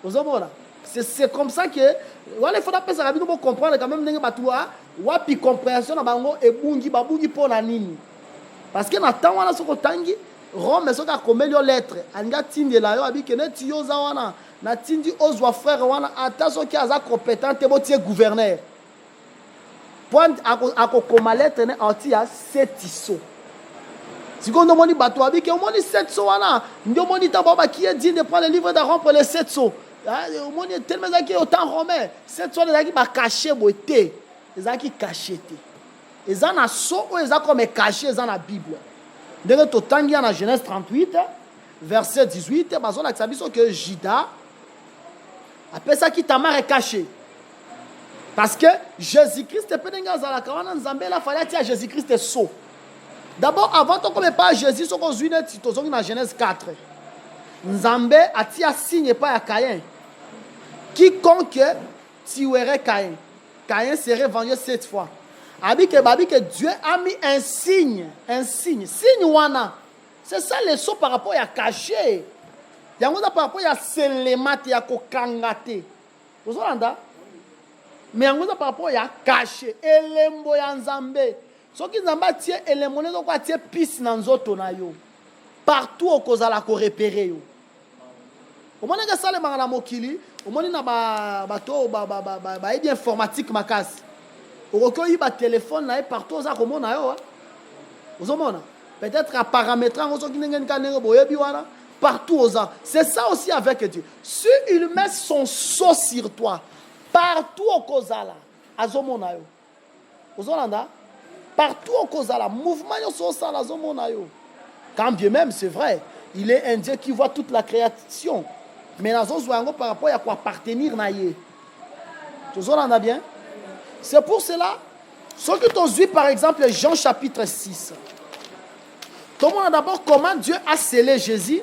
ozomona c'est comme ça que voilà il faut pas ça pour comprendre quand même ndenge batu wapi compréhension na bango ebungi babungi pona nini. Parce que na temps wana soko tangi Rome soka komeli lettre anga tindi la yo abi kene ti yo za wana na tindi ozwa frère wana ata soki aza compétent te botie gouverneur point ako koma lettre ne anti ya 7 iso sikondo moni bato abi ke moni 7 so wana ndio moni ta baba qui est dit de prendre le livre de rompre les 7 so moni tellement qui autant romain 7 so les qui ba caché boité les qui caché te ils en a so ou ils ont comme caché ils en la Bible. Dans tout temps il y a en Genèse 38 verset 18 bazon la sabiso que Jida appelle ça qui Tamar est caché. Parce que Jésus-Christ est pénéga za la kawana nzambe la fallait tia Jésus-Christ est so. D'abord avant to comme pas Jésus so ko zuine titozongi na Genèse 4. Nzambe atia signe pas à Caïn. Quiconque tuerait Caïn, Caïn serait vengé 7 fois. Abi que Dieu a mis un signe wana. C'est ça le saut par rapport à caché. Yango par rapport à selemate ya kokangate. Vous entendez? Mais yango par rapport à caché, elembo ya nzambe. Soki nzamba tie elembo ne ko tie pis na nzoto na yo. Partout okozala ko repérer yo. Omona ka sale mangana mokili, omoni na bato ba bien informatique makasi. Okoki ba téléphone na partout za komona yo. Ozomona. Peut-être à paramétrer en soki ngen kanenge boyebi wana partout oza. C'est ça aussi avec Dieu. Si il met son sceau sur toi, partout okozala azomona yo. Ozolanda partout okozala mouvement yo so sala azomona yo. Quand bien même c'est vrai, il est un Dieu qui voit toute la création. Mais nazo zwango par rapport à quoi appartenir na ye. Ozolanda bien? C'est pour cela, ce que tu as vu par exemple Jean chapitre 6. Comment d'abord comment Dieu a scellé Jésus.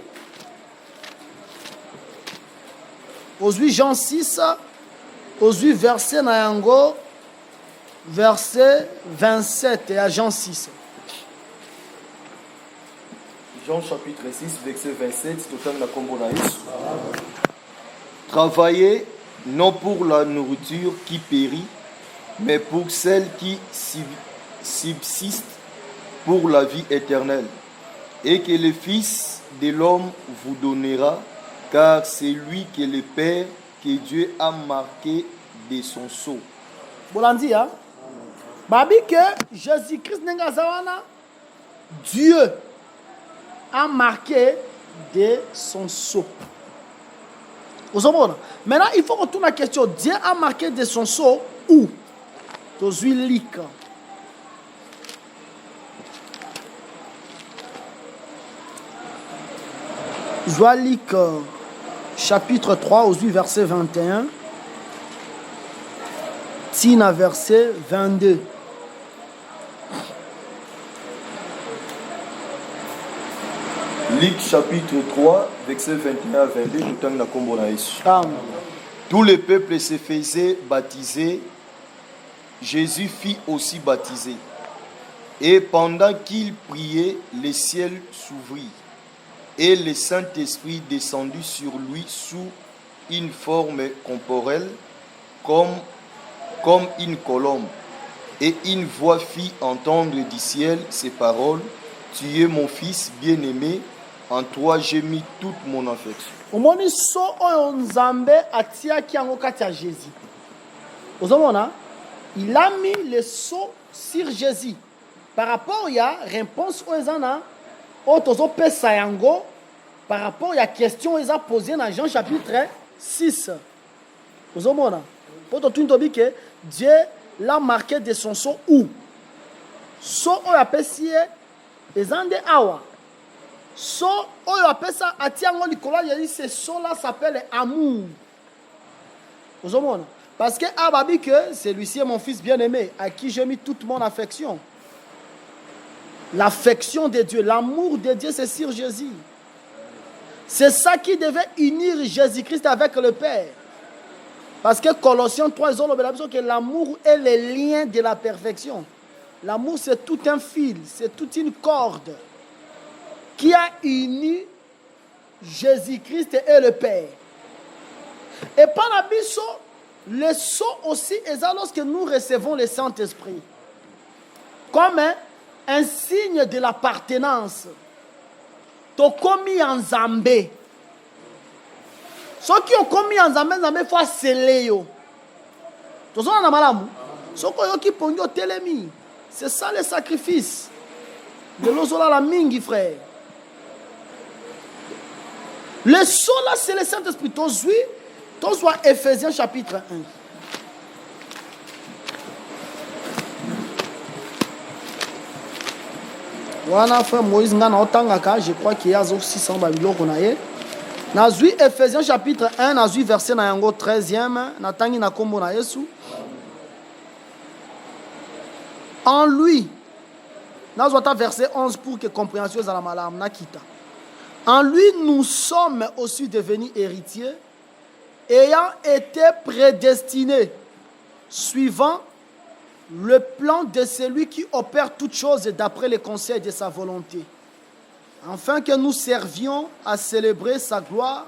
Aujourd'hui Jean 6, aujourd'hui verset nayango, verset 27 et à Jean 6. Jean chapitre 6, verset 27, total na kombo na Yesu. Travaillez non pour la nourriture qui périt, mais pour celle qui subsiste pour la vie éternelle, et que le Fils de l'homme vous donnera, car c'est lui que le Père que Dieu a marqué de son sceau. Bolandi, hein? Babi que Jésus-Christ n'engazawana, Dieu a marqué de son sceau. Maintenant, il faut retourner à la question. Dieu a marqué de son sceau où? Zoalik chapitre 3, au verset 21. Tina verset 22. Luc chapitre 3, verset 21 à 22, nous sommes dans le combo. Amen. Tout le peuple se faisait baptiser. Jésus fit aussi baptiser. Et pendant qu'il priait, le ciel s'ouvrit. Et le Saint-Esprit descendit sur lui sous une forme corporelle, comme une colombe. Et une voix fit entendre du ciel ces paroles: Tu es mon fils bien-aimé, en toi j'ai mis toute mon affection. Omoni so oyo nzambe atiaki yango kati ya Jésus. Ozomona, il a mis le sceau sur Jésus. Par rapport à la réponse aux ana, par rapport à la question qu'ils ont posée dans Jean chapitre 6. Ozomona, pour tout le monde que Dieu l'a marqué de son sceau où? So oyo apesi ezande awa. So oyo apesa atiango likola yali ce so là s'appelle amour. Vous comprenez? Parce que Ababi que celui-ci est mon fils bien-aimé à qui j'ai mis toute mon affection. L'affection de Dieu, l'amour de Dieu c'est sur Jésus. C'est ça qui devait unir Jésus-Christ avec le Père. Parce que Colossiens 3 ils ont l'obligation que l'amour est le lien de la perfection. L'amour c'est tout un fil, c'est toute une corde qui a uni Jésus-Christ et le Père. Et par la biso, le sceau aussi est lorsque nous recevons le Saint-Esprit. Comme un signe de l'appartenance. Tokomi en Zambé. Ceux qui ont commis en Zambé, Zambé faut sceller yo. Tous on a malamu. Ceux qui ont ponyo telemi. C'est ça le sacrifice. De l'ozola la mingi frère. Le sceau là, c'est le Saint-Esprit. Ton soit Ephésiens chapitre 1. Voilà, frère Moïse, je crois qu'il y a 600 Babylon qu'on a. Nazui Ephésiens chapitre 1, Nazui verset 13e, Natangi na kombo na Yesu. En lui, Nazwata verset 11 pour que compréhension à la malam nakita. En lui, nous sommes aussi devenus héritiers, ayant été prédestinés, suivant le plan de celui qui opère toutes choses d'après les conseils de sa volonté, afin que nous servions à célébrer sa gloire,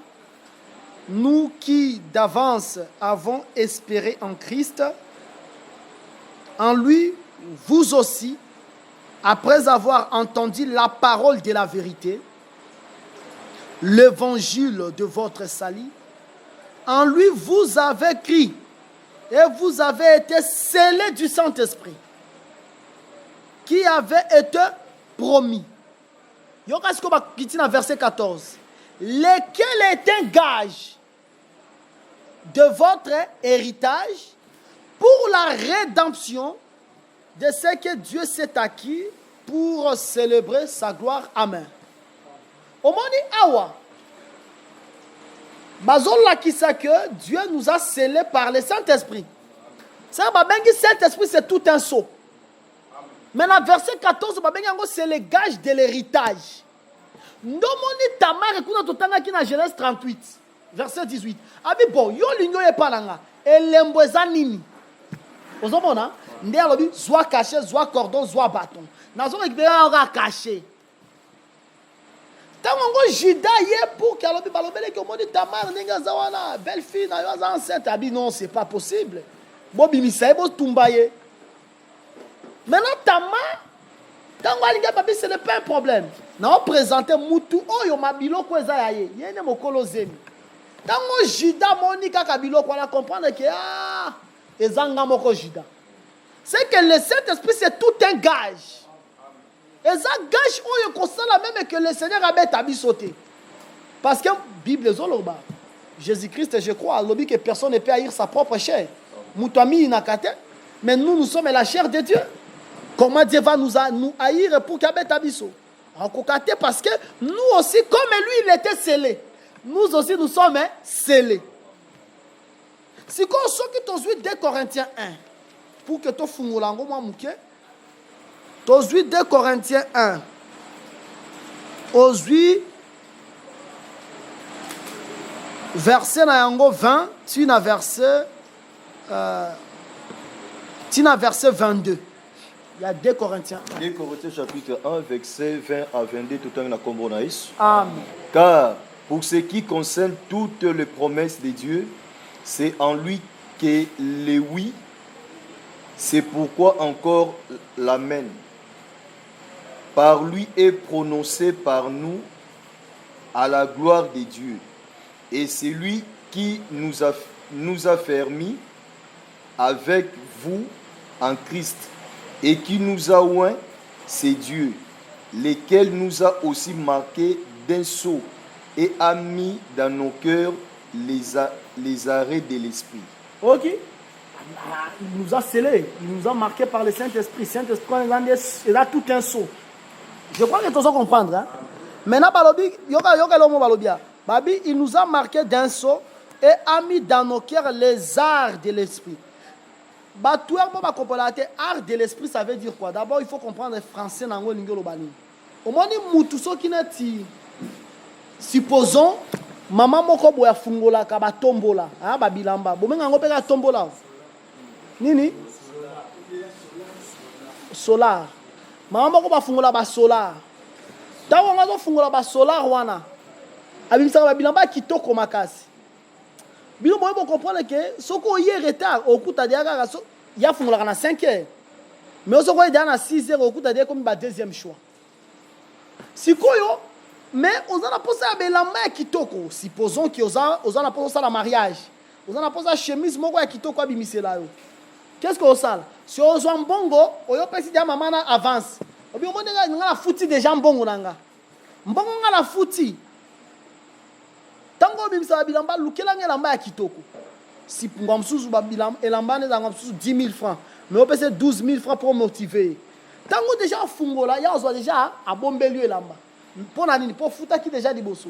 nous qui d'avance avons espéré en Christ. En lui, vous aussi, après avoir entendu la parole de la vérité, l'évangile de votre salut, en lui vous avez cru et vous avez été scellés du Saint-Esprit qui avait été promis. Verset 14. Lequel est un gage de votre héritage pour la rédemption de ce que Dieu s'est acquis pour célébrer sa gloire. Amen. Omoni awa. Bazola qui sait que Dieu nous a scellés par le Saint-Esprit. Saint-Esprit, c'est tout un sceau. Maintenant, verset 14, c'est le gage de l'héritage. Ndomoni tamar ekuna totanga ki na Genèse 38, verset 18. Abi bon, yo lingo e palanga, elembo eza nini. Ozomona, nde alobi zwa caché, zwa cordon, zwa bâton. Nazo ekbera ora caché. Tango Juda ye pour que alobi balobele ke moni tamar ninga zawana, belle fille na yo za enceinte, abi non, c'est pas possible. Bobi misaye bo tumbaye. Maintenant tamar tango alinga papi ce n'est pas un problème. Na présenter mutu oyo mabilo ko eza yaye yene mokolo zemi tango Juda monika kabilo ko la comprendre que ezanga moko Juda c'est que le Saint-Esprit c'est tout un gage eza gage oyo ko sala même que le Seigneur a établi sauter parce que Bible zoloba Jésus-Christ je crois lobi que personne ne peut haïr sa propre chair mutami inakate mais nous sommes la chair de Dieu. Comment Dieu va nous haïr pour qu'il y ait abisso? Parce que nous aussi, comme lui, il était scellé. Nous aussi, nous sommes scellés. Si on sort que tu as 2 Corinthiens 1, pour que tu fungulango moi mouké, tu as 2 Corinthiens 1. Aujourd'hui, verset 20, tu as verset 22. Il y a 2 Corinthiens 1. 2 Corinthiens chapitre 1, verset 20 à 22, tout en Kombonaïs. Amen. Car pour ce qui concerne toutes les promesses de Dieu, c'est en lui que les oui, c'est pourquoi encore l'amen. Par lui est prononcé par nous à la gloire de Dieu. Et c'est lui qui nous a fermis avec vous en Christ et qui nous a oint, c'est Dieu, lequel nous a aussi marqué d'un sceau et a mis dans nos cœurs les arrêts de l'esprit. Ok. Il nous a scellés, il nous a marqués par le Saint-Esprit. Saint-Esprit, il a tout un sceau. Je crois que tu dois comprendre. Hein? Maintenant, il nous a marqué d'un sceau et a mis dans nos cœurs les arts de l'esprit. Art de l'esprit, ça veut dire quoi? D'abord, il faut comprendre le français. Au moins, supposons, maman moko boya fungola ka ba tombola, ah ba bilamba. Bomenga ngo peka tombola. Nini? Solar. Maman moko ba fungola ba solar. Tawo ngazo fungola ba solar wana. Abimisa ba bilamba kitoko makasi. Bino moyo bo comprendre que soko yé retard okuta diaka so ya fungola na 5h. Mais soko yé na 6h okuta diaka comme ba deuxième choix. Sikoyo mais on a posé à belamba kitoko. Supposons que on a posé ça la mariage. On a posé chemise moko ya kitoko abimisela yo. Qu'est-ce qu'on sale? Si on a un bongo, on a pensé que maman avance. On a la fouti déjà mbongo nanga. Mbongo nga la fouti. Tango bimisela bilamba lukela ngelamba ya kitoko. Si ngwa msusu ba bilamba elamba ne ngwa msusu 10 000 francs. Mais on peut 12 000 francs pour motiver. Tango déjà fungola, ya on déjà a bombelu elamba. Pour nani pour futa qui déjà liboso.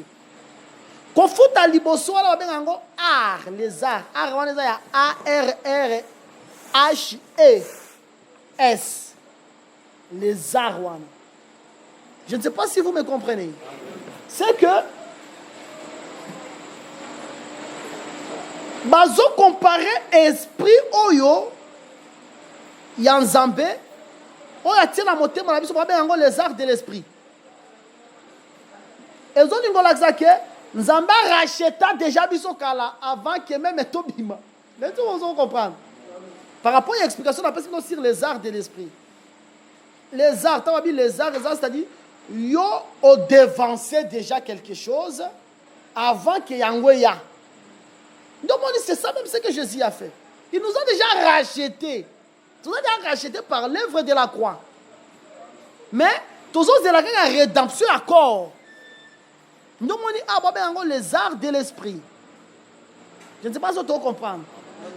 Ko futa liboso ala benga ngo art les arts. Art wana ya A R R H E S. Les arts wana. Je ne sais pas si vous me comprenez. C'est que bazo comparer esprit oyo yanzambe oyo tina motema na biso ba benga ngo les arts de l'esprit. Et ils ont dit que Nzamba racheta déjà biso kala avant que même etobima. Mais tout le monde comprendre. Par rapport à l'explication, on appelle ça sur les arts de l'esprit. Les arts, c'est-à-dire, yo ont dévancé déjà quelque chose avant que yangoya. Donc on dit c'est ça même ce que Jésus a fait. Il nous a déjà racheté. Ils nous ont déjà racheté par l'œuvre de la croix. Mais tous de la rédemption à corps. Nous avons les arts de l'esprit. Je ne sais pas si tu comprends.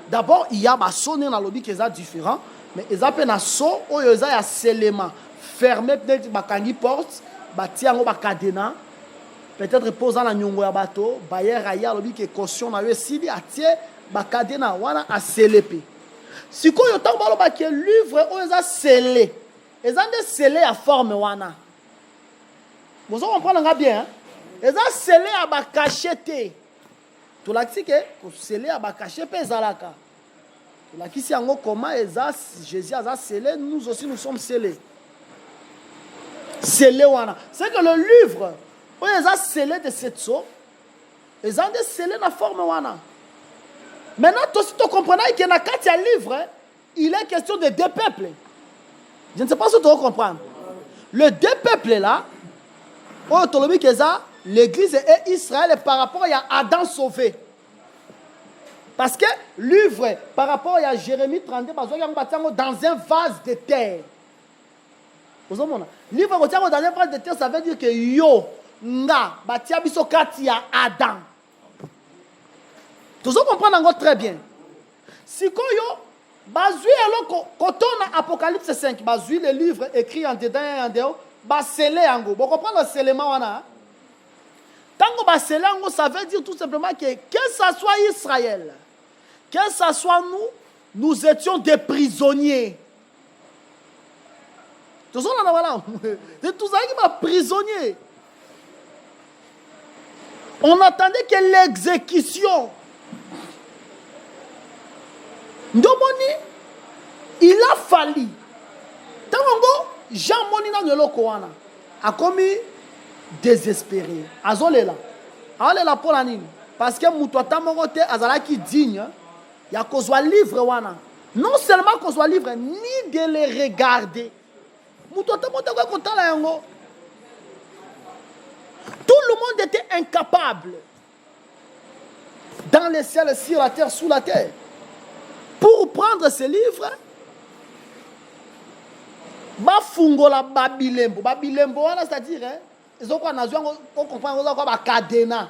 D'abord, il y a des sons dans le lobby qui sont différents, mais ils ont un son où ils ont un seulement fermé, peut-être une porte, un cadena, peut-être posant la nyongo ya bateau, bayer raya lobby qui est caution na yesidi atie ba cadena wana a scelepé. Si ko yo tant balo ba que livre où ils ont scellé. Ils ont scellé à forme wana. Vous comprenez bien hein? Ils ont scellé à ba cacheté. Tout la que scellé à ba cacheté pezalaka. Tout la qui si ango comment Jésus a scellé, nous aussi nous sommes scellés. Scellé wana. C'est que le livre où ils ont scellé de cette sorte, ils ont scellé la forme wana. Maintenant, tu comprends que dans le livre, il est question de 2 peuples. Je ne sais pas si tu comprends. Le 2 peuples là, l'Église et Israël par rapport à Adam sauvé. Parce que livre, par rapport à Jérémie 32, dans un vase de terre. Livre dans un vase de terre, ça veut dire que yo, nga, batia biso kati ya Adam. Tout ça comprend très bien. Si yo, bazui alors quand on a Apocalypse 5, bazui le livre écrit en dedans et en dehors, basele yango. Vous comprenez le scellement wana? Tango basele yango, ça veut dire tout simplement que ça soit Israël, que ça soit nous étions des prisonniers. Tout ça là voilà. C'est tout ça qui m'a prisonnier. On attendait que l'exécution. Ndomoni, il a fallu. Tango, Jean Monina Nyoloko wana a commis désespéré. Azolela. Azolela pour la nini. Parce que Moutouata Morote Azala qui digne, il y a qu'on soit livre wana. Non seulement qu'on soit livre, ni de les regarder. Moutouata Morote quoi content la yango. Tout le monde était incapable. Dans les ciels, sur la terre, sous la terre. Pour prendre ces livres, bafungola babilembo. Babilembo, c'est-à-dire, ils ont quoi, on comprend, on a cadena.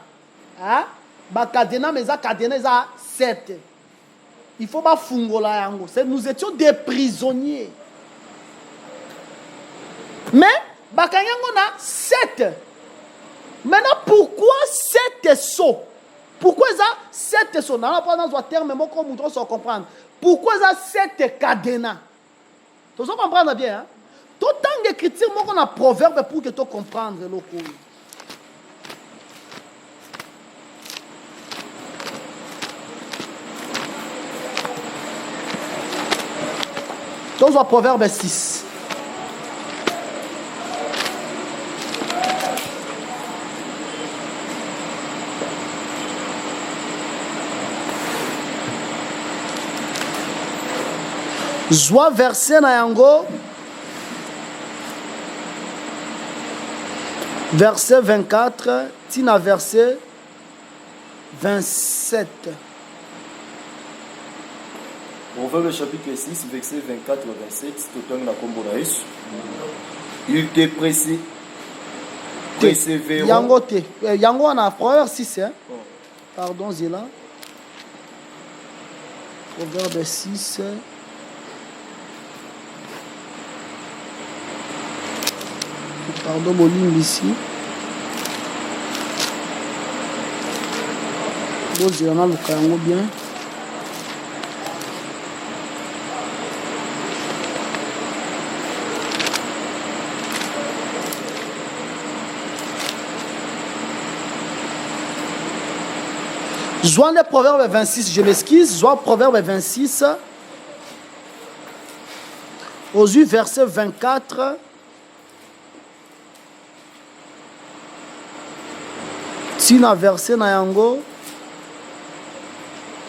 Cadena, mais ça cadena, ça 7. Il faut bafungola yango. Nous étions des prisonniers. Mais, bakanyango na 7. Maintenant, pourquoi 7 sauts? Pourquoi ça 7 sauts? Dans le terme, mais comme nous devons comprendre. Pourquoi ça 7 cadenas? Tu dois comprendre bien. Hein? Tout temps d'écriture, on a proverbe pour que tu comprennes le coup. Tu dois proverbe 6. Joie verset na yango verset 24 tina verset 27. Proverbe chapitre 6 verset 24 27 total na kombo na Yesu. Il te persévère. Yango te yango na Proverbe 6 hein. Pardon Zila. Proverbe 6 Pardon, mon ligne ici. Bon, j'ai un le caillou bien. Joins le proverbe 26, je m'excuse. Joins le proverbe 26. Aux yeux, verset 24. Tina verset na yango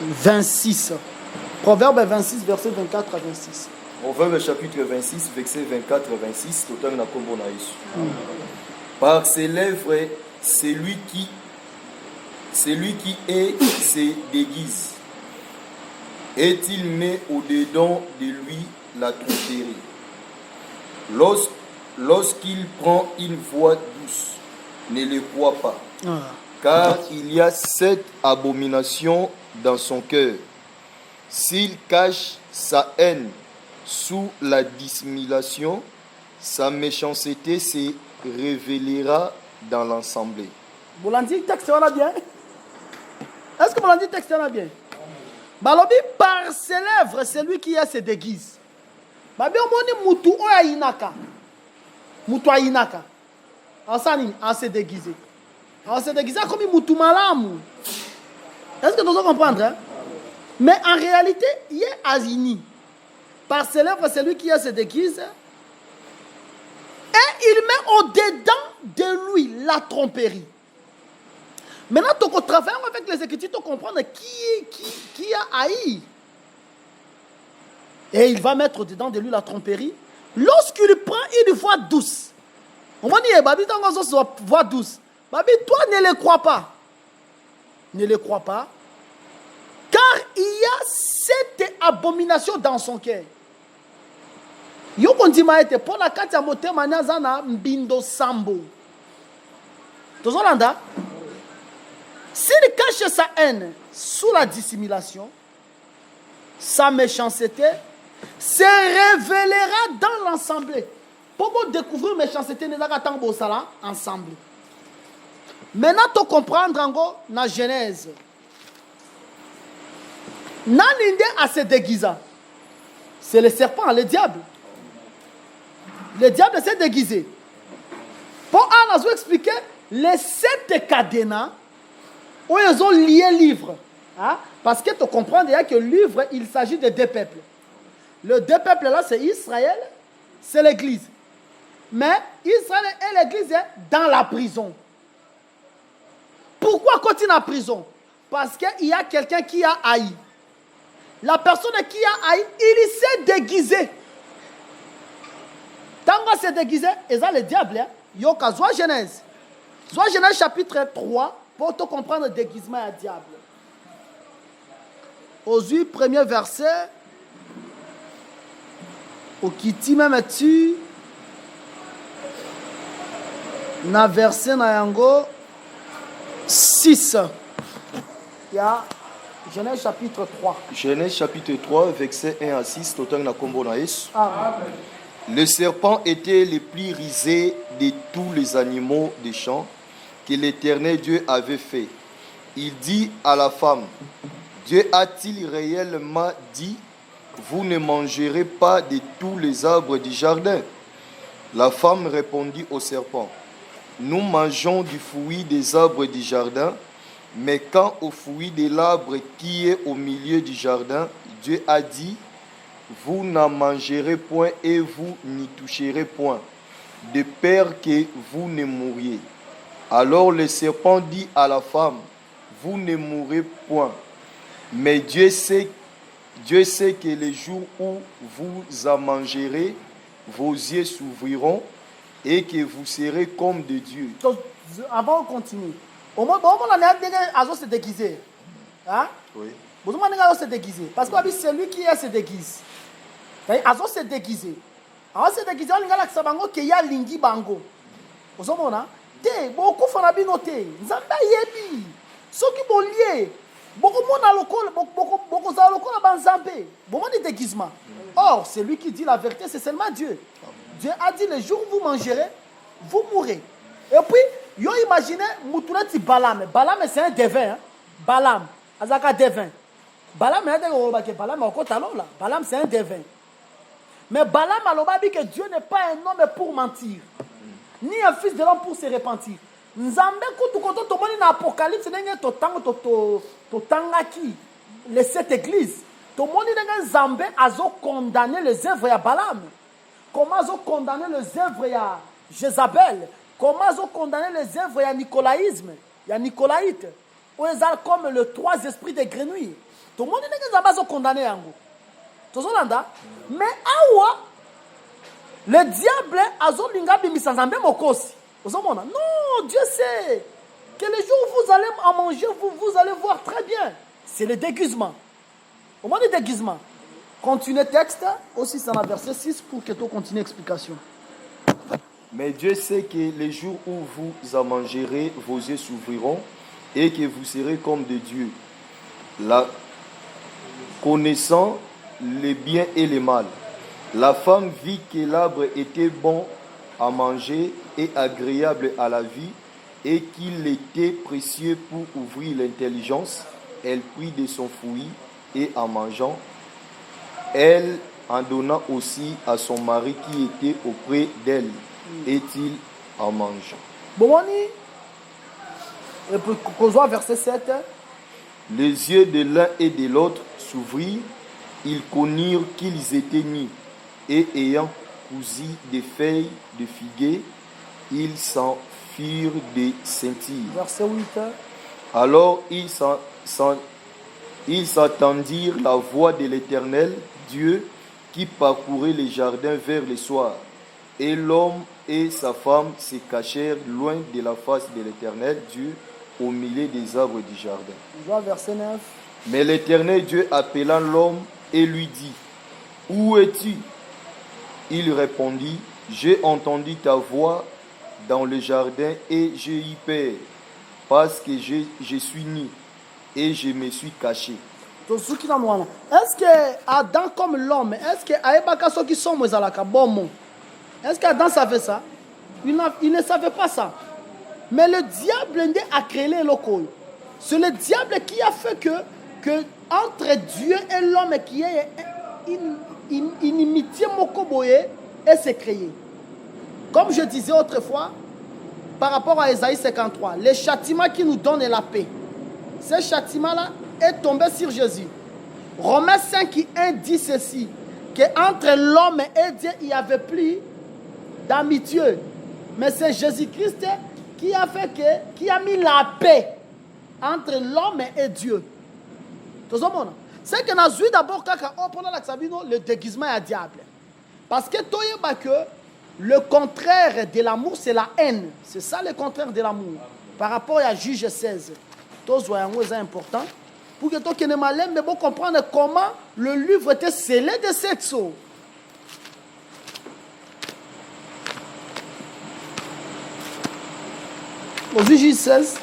26. Proverbe 26 verset 24 à 26. Proverbe chapitre 26 verset 24 à 26 total na kombo na Yesu. Par ses lèvres celui qui est se déguise et il met au-dedans de lui la tromperie. Lorsqu'il prend une voix douce, ne le crois pas. Car il y a 7 abominations dans son cœur. S'il cache sa haine sous la dissimulation, sa méchanceté se révélera dans l'assemblée. Vous l'avez dit, texte là bien? Est-ce que vous l'avez dit, texte là bien? Balobi, par ses lèvres, c'est lui qui se déguise. Babi, on dit Moutou oya inaka. Moutou inaka. En se déguiser. On se déguise comme Moutou Malamou. Est-ce que tu dois comprendre? Hein? Mais en réalité, il est Azini. Par ses lèvres, c'est lui qui se déguise. Et il met au-dedans de lui la tromperie. Maintenant, tu travailles avec les Écritures, tu comprends qui a haï. Et il va mettre au-dedans de lui la tromperie. Lorsqu'il prend une voix douce. On va dire, Babi, dans une voix douce. Babi, toi, ne le crois pas. Ne le crois pas. Car il y a 7 abominations dans son cœur. Yo kondi maete pour la kati ya motema nyazana mbindo sambo. Tozolanda. S'il cache sa haine sous la dissimulation, sa méchanceté se révélera dans l'assemblée. Pour découvrir méchanceté, nous avons ça ensemble. Maintenant, tu comprends la Genèse. Naninde a se déguisé. C'est le serpent, le diable. Le diable s'est déguisé. Pour nous expliquer les 7 cadenas où ils ont lié le livre. Hein? Parce que tu comprends déjà que le livre, il s'agit de 2 peuples. Le 2 peuples là, c'est Israël, c'est l'Église. Mais Israël et l'Église est dans la prison. Pourquoi continue en prison? Parce qu'il y a quelqu'un qui a haï. La personne qui a haï, il s'est déguisé. Tant qu'on s'est déguisé, et ça le diable, yoka, soit Genèse chapitre 3, pour te comprendre le déguisement à diable. Aux 8 premiers versets, au Kiti même tu, na verset na yango 6. Il y a Genèse chapitre 3. Genèse chapitre 3, verset 1 à 6, total na kombo na Yesu. Ah. Le serpent était le plus rusé de tous les animaux des champs que l'Éternel Dieu avait fait. Il dit à la femme, Dieu a-t-il réellement dit, vous ne mangerez pas de tous les arbres du jardin? La femme répondit au serpent, nous mangeons du fruit des arbres du jardin, mais quant au fruit de l'arbre qui est au milieu du jardin, Dieu a dit, vous n'en mangerez point et vous n'y toucherez point, de peur que vous ne mouriez. Alors le serpent dit à la femme, vous ne mourrez point, mais Dieu sait que le jour où vous en mangerez, vos yeux s'ouvriront et que vous serez comme de Dieu. Donc, avant de continuer, au moment où on a se déguisé, hein? Oui. Vous se déguisé. Parce que c'est lui qui se déguise. Azo se déguisé. Alors se déguisé, on a l'accent qu'il y a lingi bango. Vous avez te beaucoup fana binoté. Nzamba yebi. Ceux qui sont liés. Beaucoup mona local, beaucoup za local banzambé. Beaucoup de déguisement. Or, c'est lui qui dit la vérité, c'est seulement Dieu. Dieu a dit le jour où vous mangerez, vous mourrez. Et puis, yo imaginez Moutourati Balam. Balam c'est un devin. Hein? Balam, Azaka devin. Balam c'est un devin. Mais Balam a dit que Dieu n'est pas un homme pour mentir, ni un fils de l'homme pour se repentir. Nzambe kutukoto tomoni na Apocalypse ndenge totangaki les 7 églises. Tomoni ndenge Nzambe azo condamner les œuvres ya Balam. Comment azo condamner les œuvres ya Jézabel. Comment azo condamner les œuvres ya Nicolaïsme, ya Nicolaïte. Ou ezal comme le 3 esprits de grenouille. Tomoni ndenge Nzambe azo condamner yango. Mais awa le diable azo linga bimisa Nzambe mokosi. Non, Dieu sait que le jour où vous allez en manger, vous allez voir très bien. C'est le déguisement. Au moins le déguisement. Continuez le texte, aussi c'est dans le verset 6 pour que tu continues l'explication. Mais Dieu sait que le jour où vous en mangerez, vos yeux s'ouvriront et que vous serez comme de Dieu, connaissant le bien et le mal. La femme vit que l'arbre était bon à manger et agréable à la vie et qu'il était précieux pour ouvrir l'intelligence. Elle prit de son fruit et en mangeant, elle en donna aussi à son mari qui était auprès d'elle, et il en mangeant. Bon, on verset 7. Les yeux de l'un et de l'autre s'ouvrirent, ils connurent qu'ils étaient nus, et ayant cousu des feuilles de figuier, ils s'en firent des scintilles. Verset 8. Alors ils s'entendirent la voix de l'Éternel, Dieu, qui parcourait les jardins vers le soir. Et l'homme et sa femme se cachèrent loin de la face de l'Éternel, Dieu, au milieu des arbres du jardin. Verset 9. Mais l'Éternel Dieu appela l'homme et lui dit, où es-tu? Il répondit, j'ai entendu ta voix dans le jardin et j'ai eu peur, parce que je suis nu et je me suis caché. Est-ce que Adam comme l'homme, est-ce que Aebaka ceux qui sont Mozalaka bon? Est-ce qu'Adam savait ça? Il ne savait pas ça. Mais le diable a créé le local. C'est le diable qui a fait que entre Dieu et l'homme qui est une inimitié mokoboye et s'est créée. Comme je disais autrefois, par rapport à Ésaïe 53, le châtiment qui nous donne la paix, ce châtiment-là est tombé sur Jésus. Romains 5:1 dit ceci, qu'entre l'homme et Dieu, il n'y avait plus d'amitié. Mais c'est Jésus-Christ qui a mis la paix entre l'homme et Dieu. C'est que nous avons d'abord le déguisement à diable. Parce que le contraire de l'amour, c'est la haine. C'est ça le contraire de l'amour. Par rapport à Juge 16. C'est important. Pour que tu ne malin, mais bon comprendre comment le livre était scellé de cette chose. Aujourd'hui, Juge 16.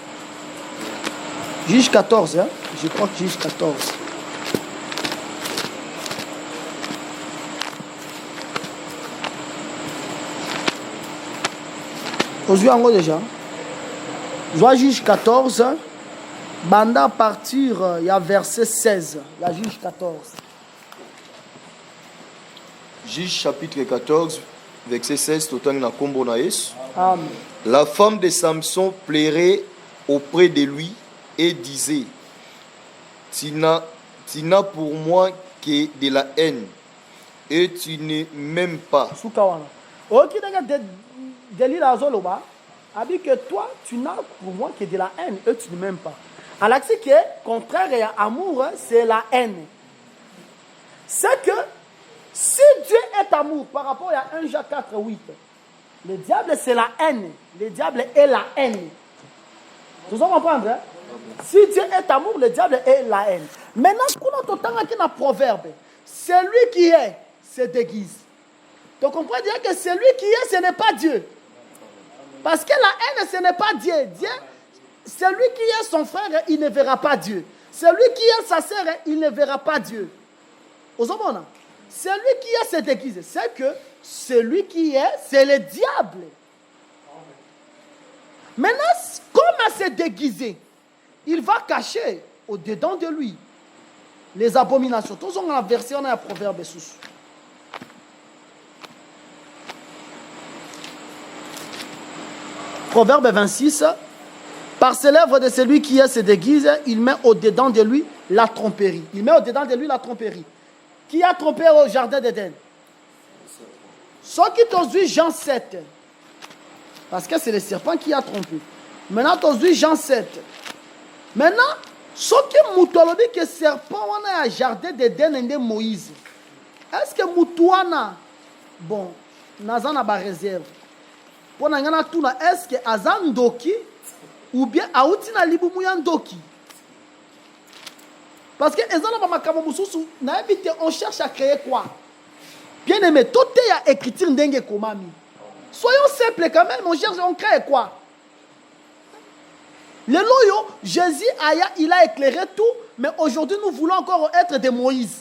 Juge 14, hein? Je crois que Juge 14. Aujourd'hui, en gros déjà. Je vois Juge 14. Banda partir, il y a verset 16. Il y a Juge 14. Juge chapitre 14, verset 16, tout en kombo na Yesu. Amen. La femme de Samson plairait auprès de lui et disait, tu n'as pour moi que de la haine et tu ne m'aimes pas. Soukawana. Ok, Delila Azoloba a dit que toi, tu n'as pour moi que de la haine et tu ne m'aimes pas. Alors, ce qui est contraire à l'amour, c'est la haine. C'est que si Dieu est amour, par rapport à 1 Jacques 4:8, le diable c'est la haine. Le diable est la haine. Vous allez comprendre, hein? Si Dieu est amour, le diable est la haine. Maintenant, ce qu'on a dans le proverbe, celui qui est se déguise. Donc, on peut dire que celui qui est, ce n'est pas Dieu. Parce que la haine, ce n'est pas Dieu. Dieu, celui qui est son frère, il ne verra pas Dieu. Celui qui est sa sœur, il ne verra pas Dieu. Celui qui est se déguise. C'est que celui qui est, c'est le diable. Maintenant, comment se déguiser? Il va cacher au-dedans de lui les abominations. Tous on a versé, on a un proverbe sous. Proverbe 26. Par ses lèvres de celui qui est se déguise, il met au-dedans de lui la tromperie. Il met au-dedans de lui la tromperie. Qui a trompé au jardin d'Éden? Ceux qui t'ont vu Jean 7. Parce que c'est le serpent qui a trompé. Maintenant, t'ont vu Jean 7. Maintenant, ceux qui m'ont dit que le serpent on a un jardin d'Éden et de Moïse. Est-ce que Moutouana, bon, Nazana ba réserve. Pour n'angana tuna, est-ce que Azan Doki ou bien Aoutina Libumuyan Doki? Parce que on cherche à créer quoi? Bien aimé, tout est à écriture n'dengue komami. Soyons simples quand même, on cherche, on crée quoi? Le loyo, Jésus il a éclairé tout, mais aujourd'hui nous voulons encore être des Moïse.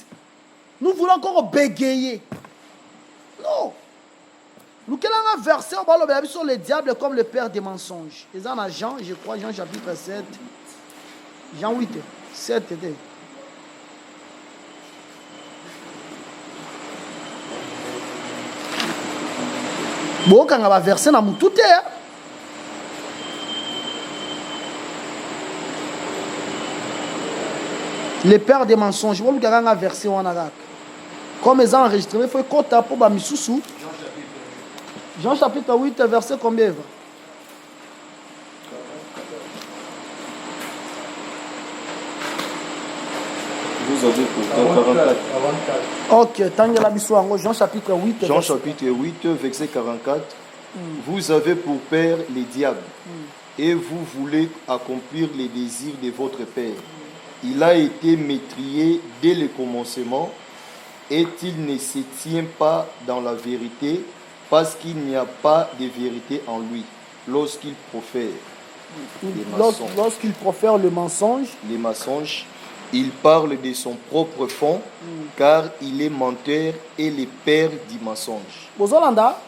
Nous voulons encore bégayer. Non. Nous avons un verset sur le diable comme le père des mensonges. Ils en ont Jean, je crois, Jean chapitre 7. Jean 8, 7 et 2. Bon, quand on va verser dans mon tout est. Le père des mensonges. Bon, quand on va verser en arabe. Comme ils ont enregistré, il faut qu'on tape pour Bamissoussou. Jean chapitre 8, verset combien? Vous avez pourtant 44. Ok, Tangela Bissouango, Jean chapitre 8. Jean chapitre 8, verset 44. Vous avez pour père les diables et vous voulez accomplir les désirs de votre père. Il a été métrié dès le commencement et il ne se tient pas dans la vérité parce qu'il n'y a pas de vérité en lui lorsqu'il profère Lorsqu'il profère le mensonge, les mensonges, il parle de son propre fond car il est menteur et le père du mensonge. Bozolanda,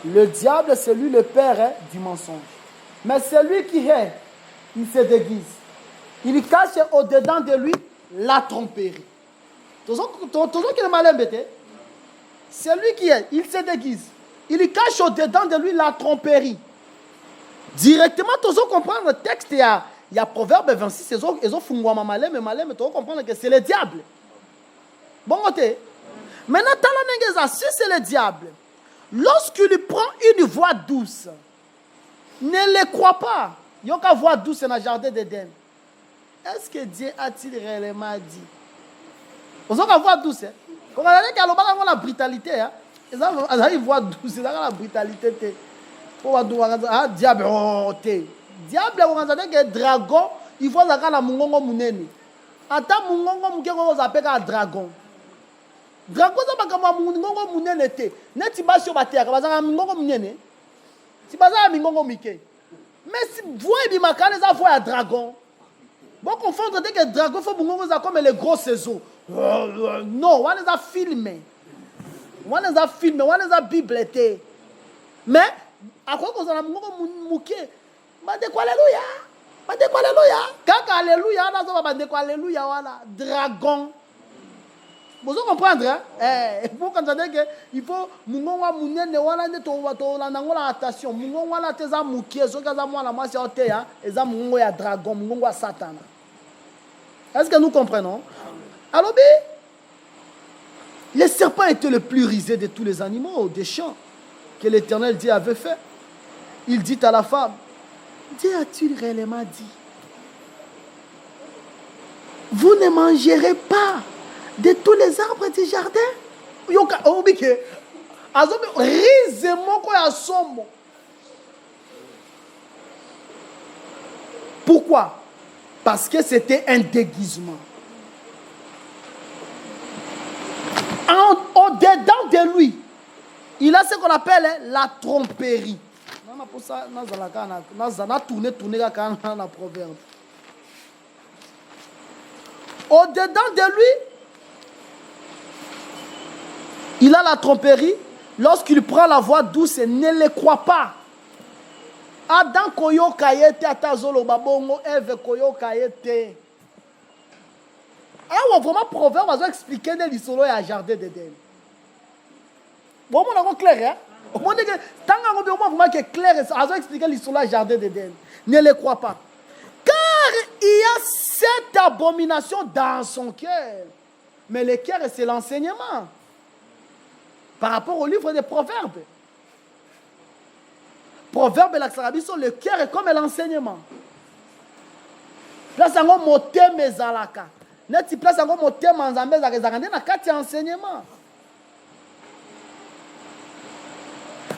Le diable, c'est lui le père du mensonge. Mais celui qui est, il se déguise. Il cache au-dedans de lui la tromperie. Qui est mal embêté. Celui qui est, il se déguise. Il cache au-dedans de lui la tromperie. Directement, tu dois comprendre le texte. Il y a Proverbe 26, ils ont fungwama malem, tu dois comprendre que c'est le diable. Bon côté. Maintenant, si c'est le diable, lorsqu'il prend une voix douce, ne le crois pas. Il y a une voix douce dans le jardin d'Éden. Est-ce que Dieu a-t-il réellement dit? Vous avez une voix douce. Quand on a la brutalité, ils ont une voix douce, ils ont la brutalité. Ah, diable, diable, on a dit que dragon, il faut la mungongo munene. Ata mungongo mukeko zape ka dragon. Dragon ça ba mungongo munene te. Neti ba sho ba terre, ba za mungongo munene. Si ba za mungongo mike. Mais si voix bi makane za voix à dragon. Bon confondre que dragon faut mungongo za comme les gros saisons. Non, on les a filmés. On les a filmés, on les a bibliothèques. Mais à quoi qu'on a mouké? Alléluia. Alléluia. Quand alléluia, on a alléluia, voilà. Dragon. Vous comprenez, hein? Pour quand il faut mungonga munene wala ne to la nangola attention. Mungonga la teza mouké, so kaza mwana mwasi oteya, eza mungongo ya dragon, mungongo ya Satan. Est-ce que nous comprenons? Alors, le serpent était le plus rusé de tous les animaux des champs que l'Éternel Dieu avait fait. Il dit à la femme, Dieu a-t-il réellement dit, vous ne mangerez pas de tous les arbres du jardin? Pourquoi? Parce que c'était un déguisement. Au-dedans de lui, il a ce qu'on appelle la tromperie. Au-dedans de lui, il a la tromperie. Lorsqu'il prend la voix douce, ne le croit pas. Adam koyo kayete atazolo babongo Eve koyo kayete. Ah, vraiment, Proverbe va expliquer de l'isolo et à jardin d'Éden. Bon, on a clair, hein? On dit que tant qu'on a vraiment clair, ça va expliquer l'isolo et à jardin d'Éden. Ne le crois pas. Car il y a cette abomination dans son cœur. Mais le cœur, c'est l'enseignement. Par rapport au livre des Proverbes. Proverbe et l'axarabiso, le cœur est comme l'enseignement. Place en moté mezalaka. Neti place en moté manzambe zakazakande na kati enseignement.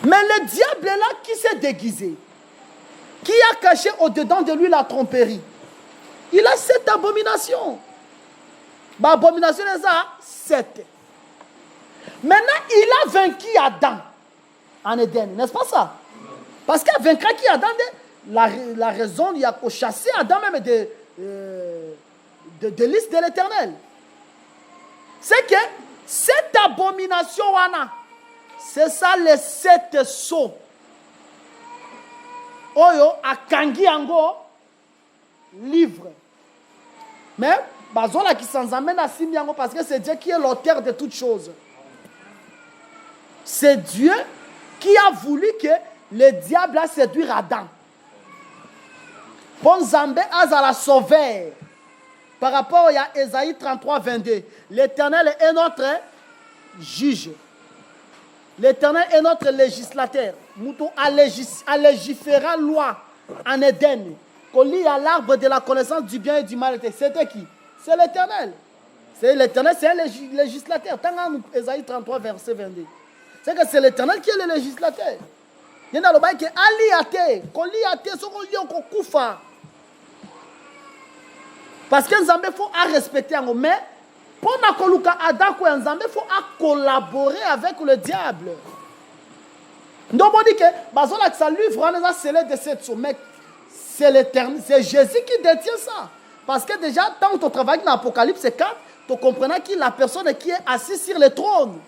Mais le diable est là qui s'est déguisé. Qui a caché au-dedans de lui la tromperie. Il a cette abomination. L'abomination est ça, 7. Maintenant, il a vaincu Adam en Éden, n'est-ce pas ça? Parce qu'il a vaincu Adam, la raison, il a chassé Adam même de liste de l'Éternel. C'est que cette abomination, c'est ça les 7 sceaux. Oyo a kangi ango livre. Mais bazola qui s'en amène à Simiango parce que c'est Dieu qui est l'auteur de toutes choses. C'est Dieu qui a voulu que le diable a séduit Adam. Bon Zambé a la sauver. Par rapport à Ésaïe 33, 22. L'Éternel est notre juge. L'Éternel est notre législateur. Nous à légiférer loi en Éden. Qu'on lit à l'arbre de la connaissance du bien et du mal. C'était qui? C'est l'Éternel. C'est l'Éternel, c'est un législateur. Tant Ésaïe 33, verset 22. C'est que c'est l'Éternel qui est le législateur. Il y a le qui est aliaté. Qu'on lit à terre, qu'on lit qu'on koufa. Parce que Nzambe faut à respecter. Mais pour Nakoluka Adako et Nzambe faut à collaborer avec le diable. Donc on dit que bazola que ça livre on a scellé de cette somme. Mais c'est l'Éternel, c'est Jésus qui détient ça. Parce que déjà tant que tu travailles dans l'Apocalypse 4, tu comprends qui est la personne qui est assise sur le trône.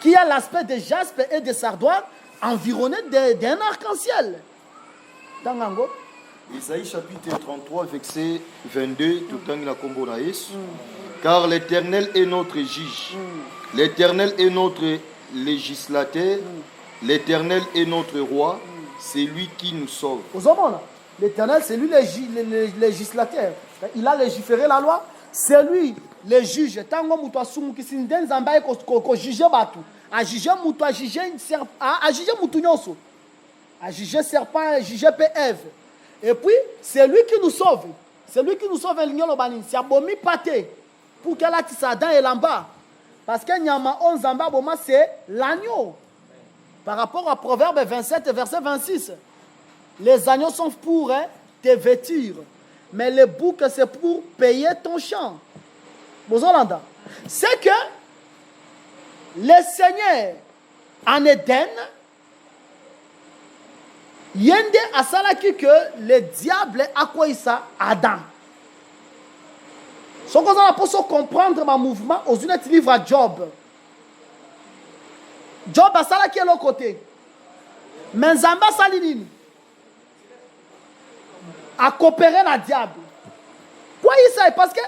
Qui a l'aspect de jaspe et de sardoine, environné d'un arc-en-ciel. Tangango. Isaïe chapitre 33, verset 22, tout le temps il a combo na Yesu. Car l'Éternel est notre juge. L'Éternel est notre législateur. L'Éternel est notre roi. C'est lui qui nous sauve. L'Éternel, c'est lui le législateur. Il a légiféré la loi. C'est lui le juge. Tango muto asumu kisinde nzambaye ko juger batu. A juger muto, a juger mutu nyonso. A juger serpent, a juger Ève. Et puis, c'est lui qui nous sauve. C'est lui qui nous sauve. C'est abomi pâté. Pour qu'elle ait sa dent et l'amba. Parce que Nyama on zamba boma c'est l'agneau. Par rapport à Proverbe 27, verset 26. Les agneaux sont pour te vêtir. Mais les boucs, c'est pour payer ton champ. Bozolanda. C'est que le Seigneur en Éden, Yende asalaki que le diable a quoi ça Adam. Ce qu'on a pour comprendre ma mouvement aux unettes livre à Job. Job asalaki à l'autre côté. Mais Zamba salinini a coopéré la diable. Quoi il sait parce que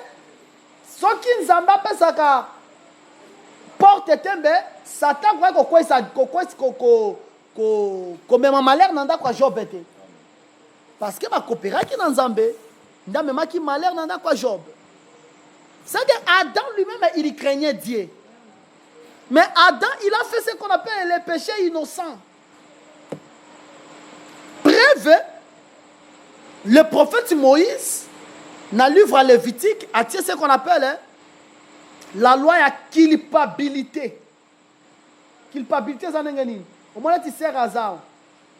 ce qui Nzamba peut ça porte tembe Satan quoi quoi ça comme un malheur nanda quoi Job était. Parce que ma coopéra qui dans Nzambé nda même qui malheur nanda quoi Job. C'est que Adam lui-même il craignait Dieu. Mais Adam il a fait ce qu'on appelle les péchés innocents. Preuve, le prophète Moïse dans le livre Lévitique a tiré ce qu'on appelle la loi à culpabilité. Culpabilité ça n'est rien. Au moins tu sers à ça.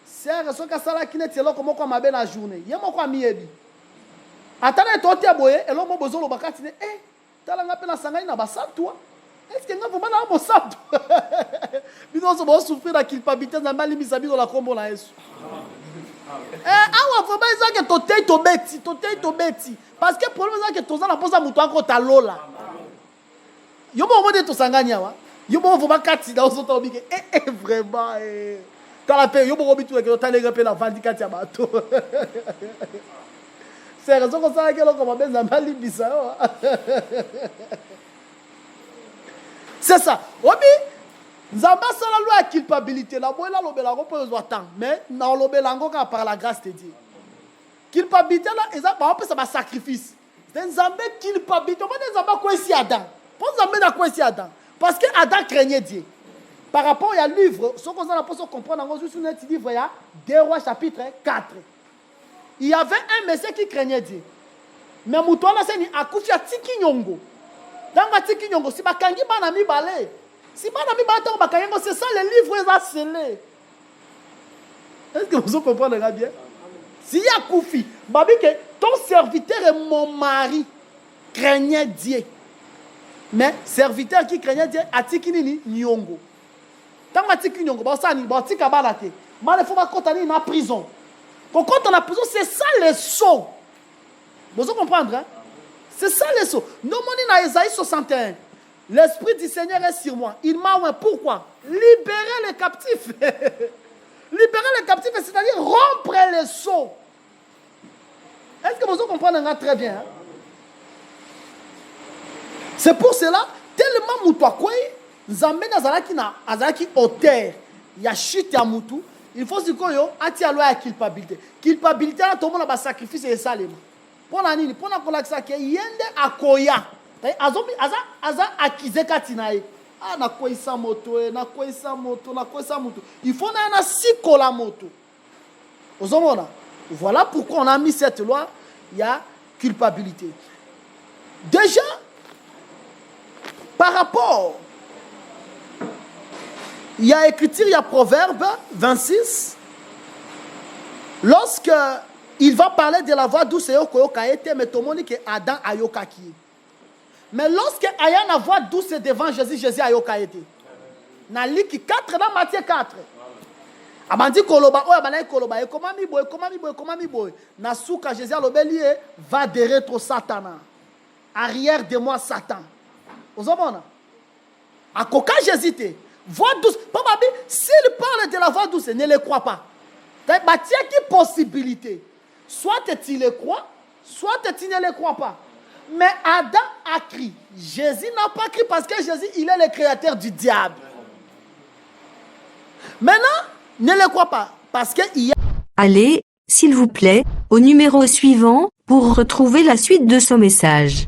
Sers ce que ça là qui n'est pas comme quoi ma belle la journée. Il y a mon quoi miebi. Attendez toi tu as boyé et l'homme besoin le bakati ne eh t'as la peine à s'engager na basa toi. Est-ce que nous vraiment na bon ça? Bino so bon souffrir la culpabilité dans ma limite sabi dans la combo na Yesu. Awa vraiment ça que to beti parce que problème ça que to za na posa mutu encore ta lola. Yo mo de to sanganya wa. Yo mo vraiment kati da oso to bike vraiment t'as la paix yo mo bitu que t'as les repé la vandikati ya bato. C'est raison comme ça que l'on comme ben zambali bisa. C'est ça. Obi Zamba ça la loi à culpabilité. La boîte là l'obéla repose au temps. Mais dans l'obéla encore par la grâce de Dieu. Culpabilité là, et ça par exemple ça va sacrifice. C'est Zamba culpabilité. On va Zamba quoi ici Adam. Pour Zamba dans quoi ici Adam. Parce que Adam craignait Dieu. Par rapport à livre, ce qu'on a pour comprendre dans ce livre il y a 2 Rois chapitre 4. Il y avait un monsieur qui craignait Dieu. Mais Moutoana c'est ni akufia tiki nyongo. Dans la tiki nyongo si bakangi bana mi balé. Si madame Baton Bakayengo, c'est ça les livres là scellés. Est-ce que vous comprenez bien? Si y a Koufi, Babi que ton serviteur et mon mari craignait Dieu. Mais serviteur qui craignait Dieu a tikinini nyongo. Tant que tiki nyongo, ba ça ni ba tika balate. Mais il faut pas contenter na prison. Quand on a prison, c'est ça les sauts. Vous comprenez hein? C'est ça les sauts. Nous on na Isaïe 61. L'Esprit du Seigneur est sur moi. Il m'a oint. Pourquoi? Libérer les captifs. Libérer les captifs, c'est-à-dire rompre les sceaux. Est-ce que vous comprenez très bien? Hein? C'est pour cela, tellement moutouakoui, Nzambe Nazaraki auteur, il y a chute à moutou, il faut se dire que la loi à culpabilité. Culpabilité, tout le monde a sacrifice et ça. Pour la nini, pour la collection, il y a un akoya. Aza akize katinae na koisa moto il faut na siko la moto ozomona. Voilà pourquoi on a mis cette loi. Il y a culpabilité déjà par rapport. Il y a écriture, il y a Proverbe 26 lorsque il va parler de la voix douce et yokoyoka ete mais tout le monde que Adam ayokaki. Mais lorsque Aya na voix douce devant Jésus, Jésus a yokaete. Na liki 4 dans Matthieu 4. Abandi koloba oya bana koloba e comment mi boy. Na souka Jésus a lobeli va de rétro Satana. Arrière de moi Satan. Ozomona. Akoka Jésus te. Voix douce. Papa, s'il parle de la voix douce, ne le crois pas. Il y a une possibilité. Soit tu le crois, soit tu ne le crois pas. Mais Adam a crié. Jésus n'a pas crié parce que Jésus, il est le créateur du diable. Maintenant, ne le crois pas parce qu'il y a... Allez, s'il vous plaît, au numéro suivant, pour retrouver la suite de ce message.